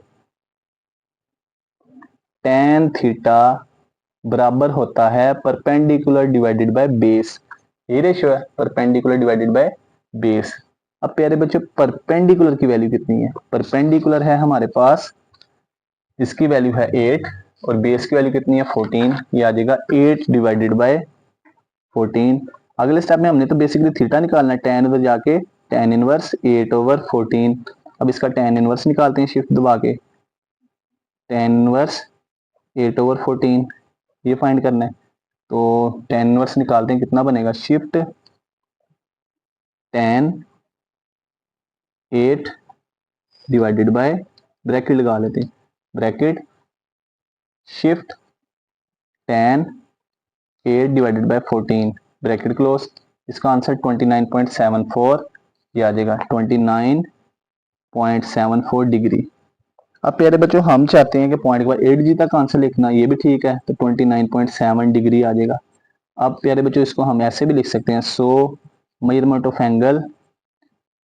tan थीटा बराबर होता है परपेंडिकुलर डिवाइडेड बाय बेस, ये रेशियो है परपेंडिकुलर डिवाइडेड बाय बेस। अब प्यारे बच्चों परपेंडिकुलर की वैल्यू कितनी है, परपेंडिकुलर है हमारे पास, इसकी वैल्यू है 8 और बेस की वैल्यू कितनी है 14, ये आ जाएगा 8 डिवाइडेड बाय 14। अगले स्टेप में हमने तो बेसिकली थीटा निकालना है, tan उधर जाके tan इनवर्स 8/14। अब इसका tan इनवर्स निकालते हैं शिफ्ट दबा के, tan इनवर्स 8/14 ये फाइंड करना है, तो tan इनवर्स निकालते हैं, कितना बनेगा, shift tan 8 divided by, bracket लगा लेते हैं, bracket shift tan 8 divided by 14 bracket close. इसका आंसर 29.74, ये आ जाएगा 29.74 डिग्री। अब प्यारे बच्चों हम चाहते हैं कि पॉइंट के बाद 8 तक आंसर लिखना, ये भी ठीक है, तो 29.7 डिग्री आ जाएगा। अब प्यारे बच्चों इसको हम ऐसे भी लिख सकते हैं, so measurement of angle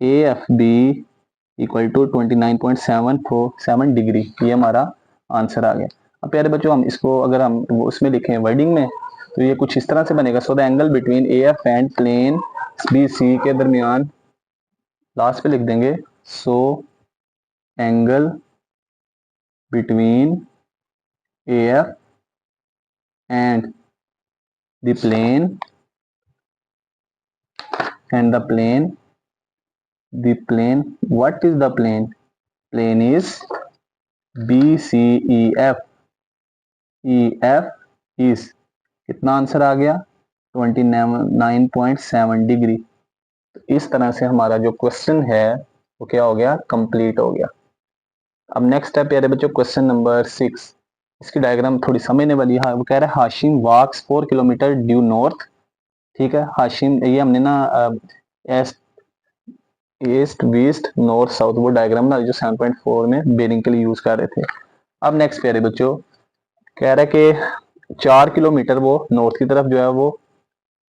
A F B equal to 29.747 degree, ये हमारा आंसर आ गया। अब प्यारे बच्चों हम इसको अगर हम उसमें लिखें वर्डिंग में, तो ये कुछ इस तरह से बनेगा, so the angle between A F and plane B C के दरमियान, लास्ट पे लिख देंगे, so angle between A F and the plane and the plane, what is the plane is BCEF, EF is कितना आंसर आ गया 29.7 degree. तो इस तरह से हमारा जो क्वेश्चन है वो क्या हो गया, कंप्लीट हो गया। अब नेक्स्ट है प्यारे बच्चों क्वेश्चन नंबर 6, इसकी डायग्राम थोड़ी समझने वाली है। वो कह रहा है हाशिम वॉक्स 4 किलोमीटर ड्यू नॉर्थ। ठीक है, हाशिम, ये हमने ना ईस्ट वेस्ट नॉर्थ साउथ वो डायग्राम ना जो 7.4 में बेरिंग के लिए यूज कर रहे थे। अब नेक्स्ट प्यारे बच्चों कह रहा है कि 4 किलोमीटर वो नॉर्थ की तरफ जो है वो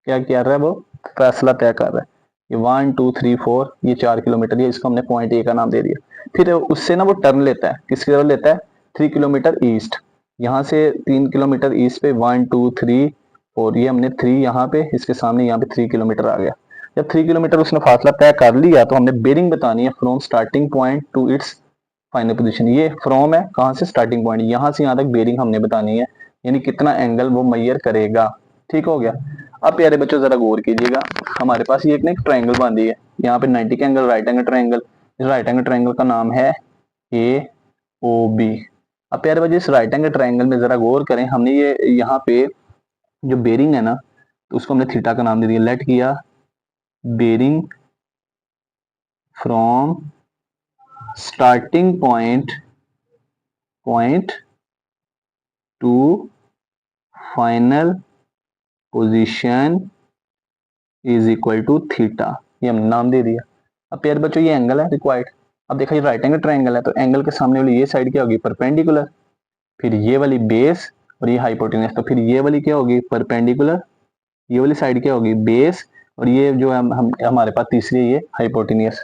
क्या कर रहा है, वो फैसला तय कर रहा है। ये 1 2 3 4 ये 4 किलोमीटर, ये इसको हमने पॉइंट ए का नाम दे दिया। फिर उससे ना वो टर्न लेता है, किसकी तरफ लेता है 3 किलोमीटर ईस्ट, यहाँ से 3 किलोमीटर ईस्ट पे 1 2 3 4, ये हमने 3 यहाँ पे, इसके सामने यहाँ पे 3 किलोमीटर आ गया। जब 3 किलोमीटर उसने फासला तय कर लिया तो हमने बेरिंग बतानी है from starting point to it's final position. ये फ्रॉम है कहाँ से, स्टार्टिंग पॉइंट, यहाँ से यहाँ तक बेरिंग हमने बतानी है, यानी कितना एंगल वो मैयर करेगा। ठीक हो गया। अब प्यारे बच्चों जरा गौर कीजिएगा, हमारे पास ये एक ट्रायंगल बांधी है, यहाँ पे 90 का एंगल, राइट एंगल ट्रायंगल। इस राइट एंगल ट्रायंगल का नाम है ए ओ बी। अब प्यारे बच्चों इस राइट एंगल ट्रायंगल में जरा गौर करें, हमने ये यहाँ पे जो बेरिंग है ना, तो उसको हमने थीटा का नाम दे दिया, लेट किया bearing from starting point to final position is equal to theta, ये हमने नाम दे दिया। अब प्यारे बच्चों ये एंगल है रिक्वायर्ड। अब देखा ये राइट एंगल ट्रायंगल है, तो एंगल के सामने वाली ये साइड क्या होगी, परपेंडिकुलर, फिर ये वाली बेस और ये हाइपोटेन्यूज, तो फिर ये वाली क्या होगी, परपेंडिकुलर, ये वाली साइड क्या होगी, बेस, और ये जो हम हमारे पास तीसरी ये हाइपोटेन्यूज।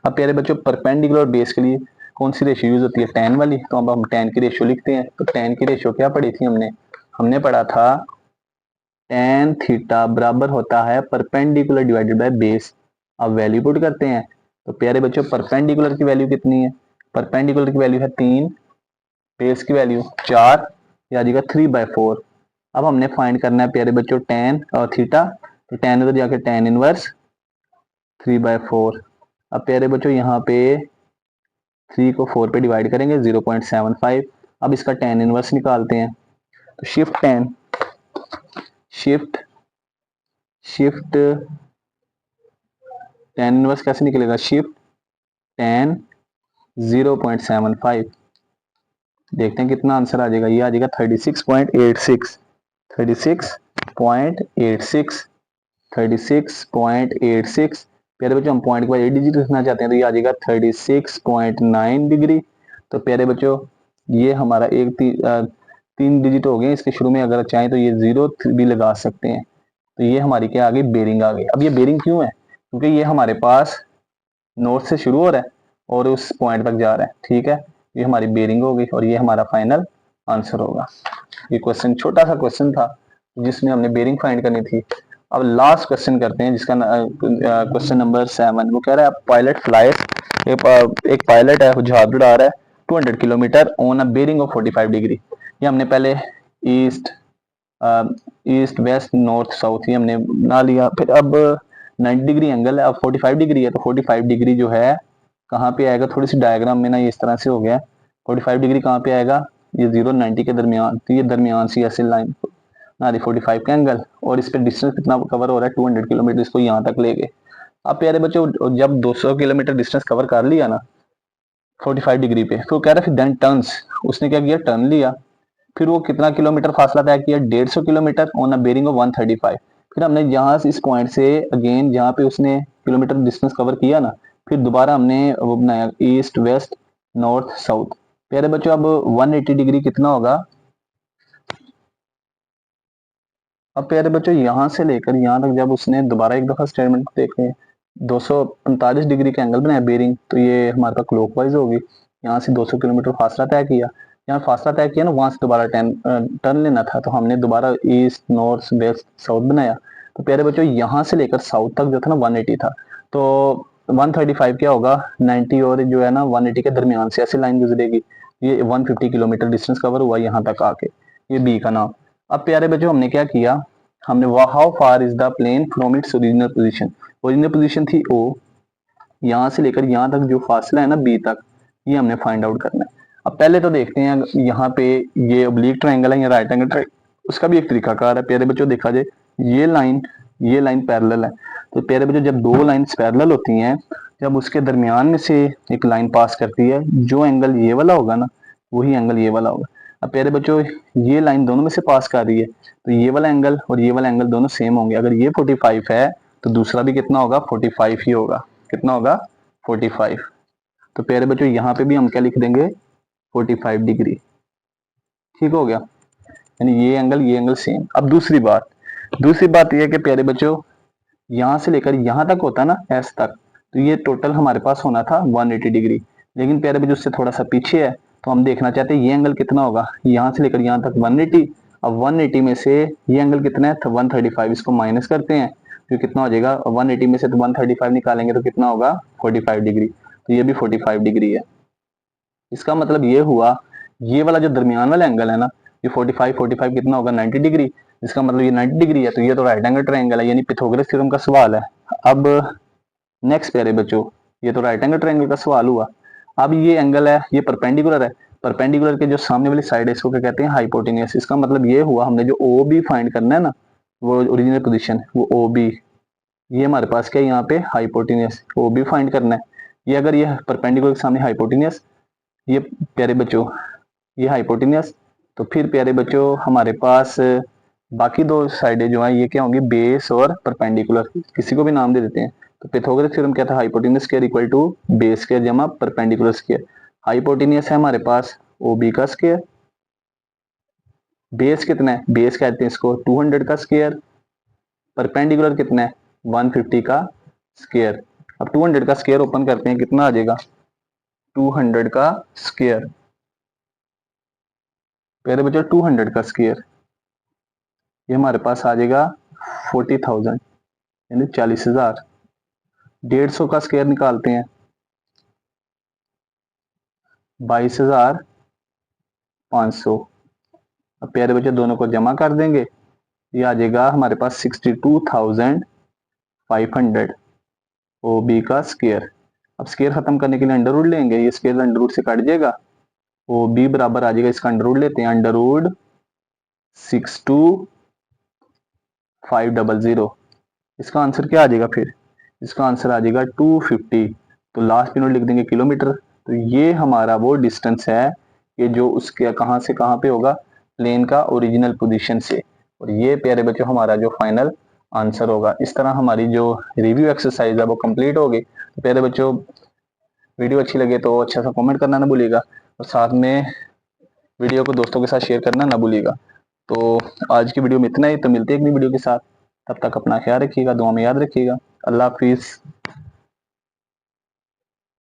अब प्यारे बच्चों परपेंडिकुलर और बेस के लिए कौन सी रेशियो यूज होती है, tan वाली, तो अब हम tan की रेशियो लिखते हैं। तो tan की रेशियो क्या पढ़ी थी हमने पढ़ा था tan थीटा बराबर होता है परपेंडिकुलर डिवाइडेड बाय बेस। अब वैल्यू पुट करते हैं, तो प्यारे बच्चों परपेंडिकुलर की वैल्यू कितनी है, परपेंडिकुलर की वैल्यू है 3, बेस की वैल्यू 4, या आ जाएगा 3/4। अब हमने फाइंड करना है प्यारे बच्चों tan और थीटा, तो tan उधर जाके tan इनवर्स 3/4। अब प्यारे बच्चों यहाँ पे 3 को 4 पे डिवाइड करेंगे 0.75। अब इसका tan इनवर्स निकालते हैं, तो शिफ्ट tan इनवर्स कैसे निकलेगा, शिफ्ट tan 0.75, देखते हैं कितना आंसर आ जाएगा, ये आ जाएगा 36.86, 36.86, 36.86। प्यारे बच्चों हम पॉइंट को 8 डिजिट रखना चाहते हैं, तो ये आ जाएगा 36.9 डिग्री। तो प्यारे बच्चों ये हमारा तीन डिजिट हो गए, इसके शुरू में अगर चाहें तो ये 0 भी लगा सकते हैं। तो ये हमारी क्या आ गई, बेरिंग आ गई। अब ये बेरिंग क्यों है, क्योंकि ये हमारे पास नॉर्थ से शुरू हो रहा है और उस पॉइंट तक जा रहा है, ठीक है, ये हमारी बेरिंग होगी और ये हमारा फाइनल आंसर होगा। ये क्वेश्चन छोटा सा क्वेश्चन था जिसमें हमने बेरिंग फाइंड करनी थी। अब लास्ट क्वेश्चन करते हैं जिसका क्वेश्चन नंबर 7। वो कह रहा है पायलट फ्लाइज, एक पायलट है जहाज उड़ा रहा है 200 kilometre on a bearing of 45 degree. ये हमने पहले east east west north south ये हमने बना लिया। फिर अब 90 डिग्री एंगल है, अब 45 डिग्री है, तो 45 डिग्री जो है कहाँ पे आएगा, थोड़ी सी डायग्राम में ना ये इस तरह से हो गया। 45 डिग्री कहाँ पे आएगा, ये 0 90 के दरमियान, तो ये दरमियान सी ऐसे लाइन ना रही 45 का एंगल, और इस पे डिस्टेंस कितना कवर हो रहा है 200 किलोमीटर, इसको यहाँ तक ले गए। अब प्यारे बच्चों जब 200 किलोमीटर डिस्टेंस कवर कर लिया ना 45 डिग्री पे, तो कह रहा है फिर देन टर्न्स, उसने क्या किया, टर्न लिया। फिर वो कितना किलोमीटर फासला तय किया, 150 kilometre on a bearing of 135। फिर हमने यहाँ से इस पॉइंट से अगेन जहाँ पे उसने किलोमीटर डिस्टेंस कवर किया ना, फिर दोबारा हमने वो बनाया ईस्ट वेस्ट नॉर्थ साउथ। प्यारे बच्चों अब 180 डिग्री कितना होगा, अब प्यारे बच्चों यहाँ से लेकर यहाँ तक जब उसने दोबारा एक दफा स्टेटमेंट देखे 245 डिग्री का एंगल बनाया बेरिंग, तो ये हमारे पास क्लॉकवाइज होगी। यहाँ से 200 किलोमीटर फासला तय किया, यहाँ फासला तय किया ना, वहां से दोबारा टर्न लेना था, तो हमने दोबारा ईस्ट नॉर्थ वेस्ट साउथ बनाया। तो प्यारे बच्चों यहाँ से लेकर साउथ तक जो था ना 180 था, तो 135 क्या होगा 90, और जो है ना 180 के दरमियान से ऐसी लाइन गुजरेगी, ये 150 किलोमीटर डिस्टेंस कवर हुआ यहाँ तक आके, ये बी का नाम। अब प्यारे बच्चों हमने क्या किया, हमने how far is the plane from its original position, original position थी ओ, यहाँ से लेकर यहाँ तक जो फासला है ना बी तक, ये हमने फाइंड आउट करना है। अब पहले तो देखते हैं यहाँ पे ये ओब्लिक ट्रायंगल है या राइट एंगल ट्रायंगल, उसका भी एक तरीकाकार है। प्यारे बच्चों देखा जाए ये लाइन पैरेलल है, तो प्यारे बच्चों जब दो लाइन्स पैरेलल होती हैं, जब उसके दरमियान में से एक लाइन पास करती है, जो एंगल ये वाला होगा ना वही एंगल ये वाला होगा। अब प्यारे बच्चों ये लाइन दोनों में से पास कर रही है, तो ये वाला एंगल और ये वाला एंगल दोनों सेम होंगे। अगर ये 45 है तो दूसरा भी कितना होगा 45 ही होगा, कितना होगा 45। तो प्यारे बच्चों यहाँ पे भी हम क्या लिख देंगे 45 डिग्री, ठीक हो गया, यानी ये एंगल सेम। अब दूसरी बात यह है कि प्यारे बच्चों यहाँ से लेकर यहाँ तक होता ना एस तक, तो ये टोटल हमारे पास होना था 180 डिग्री, लेकिन प्यारे बच्चों उससे थोड़ा सा पीछे है, तो हम देखना चाहते हैं ये एंगल कितना होगा, यहाँ से लेकर यहाँ तक 180। अब 180 में से ये एंगल कितना है 135, इसको माइनस करते हैं तो कितना हो जाएगा, 180 में से तो 135 निकालेंगे तो कितना होगा 45 डिग्री, तो ये भी 45 डिग्री है। इसका मतलब ये हुआ ये वाला जो दरमियान वाला एंगल है ना, ये 45 कितना होगा 90 डिग्री, इसका मतलब ये 90 डिग्री है, तो ये तो राइट एंगल ट्रायंगल है, यानी पिथागोरस थ्योरम का सवाल है। अब नेक्स्ट प्यारे बच्चों, ये तो राइट एंगल ट्रायंगल का सवाल हुआ। अब ये एंगल है, ये परपेंडिकुलर है, परपेंडिकुलर के जो सामने वाली साइड है इसको क्या कहते हैं, हाइपोटेन्यूस। इसका मतलब ये हुआ हमने जो ओ बी फाइंड करना है ना, वो ओरिजिनल पोजीशन, वो ओ बी, ये हमारे पास क्या है यहाँ पे हाइपोटेन्यूस, ओ बी फाइंड करना है। ये अगर ये परपेंडिकुलर के सामने हाइपोटेन्यूस, ये प्यारे बच्चों ये हाइपोटेन्यूस, तो फिर प्यारे बच्चों हमारे पास बाकी दो साइडें जो हैं ये क्या होंगी, बेस और परपेंडिकुलर, किसी को भी नाम दे देते हैं। तो पिथागोरस थ्योरम क्या था, hypotenuse square equal to base square जमा परपेंडिकुलर स्क्वायर। हाइपोटेन्यूस है हमारे पास ओ बी का स्क्वायर, बेस कितना है, बेस कहते हैं इसको 200 का स्क्वायर, परपेंडिकुलर कितना है 150 का स्क्वायर। अब 200 का स्क्वायर ओपन करते हैं, कितना आ जाएगा 200 का स्क्वायर, पहले बच्चों 200 का स्क्वायर, ये हमारे पास आ जाएगा 40,000 यानी 40,000। 150 का स्क्वायर निकालते हैं 22,500। अब प्यारे बच्चे दोनों को जमा कर देंगे, ये आ जाएगा हमारे पास 62,500 ओ बी का स्क्वायर। अब स्क्वायर खत्म करने के लिए अंडर रूट लेंगे, ये स्क्वायर अंडर रूट से कट जाएगा, ओ बी बराबर आ जाएगा, इसका अंडर रूट लेते हैं, अंडर रूट 62,500। इसका आंसर क्या आ जाएगा फिर, इसका आंसर आ जाएगा 250। तो लास्ट यूनिट लिख देंगे किलोमीटर। तो ये हमारा वो डिस्टेंस है कि जो उसके कहाँ से कहाँ पे होगा, प्लेन का ओरिजिनल पोजीशन से। और ये प्यारे बच्चों हमारा जो फाइनल आंसर होगा। इस तरह हमारी जो रिव्यू एक्सरसाइज है वो कंप्लीट होगी। तो प्यारे बच्चों वीडियो अच्छी लगे तो अच्छा सा कमेंट करना ना भूलिएगा, और साथ में वीडियो को दोस्तों के साथ शेयर करना ना भूलिएगा। तो आज की वीडियो में इतना ही, तो मिलते हैं एक नई वीडियो के साथ, तब तक अपना ख्याल रखिएगा, दुआ में याद रखिएगा। अल्लाह हाफिज़।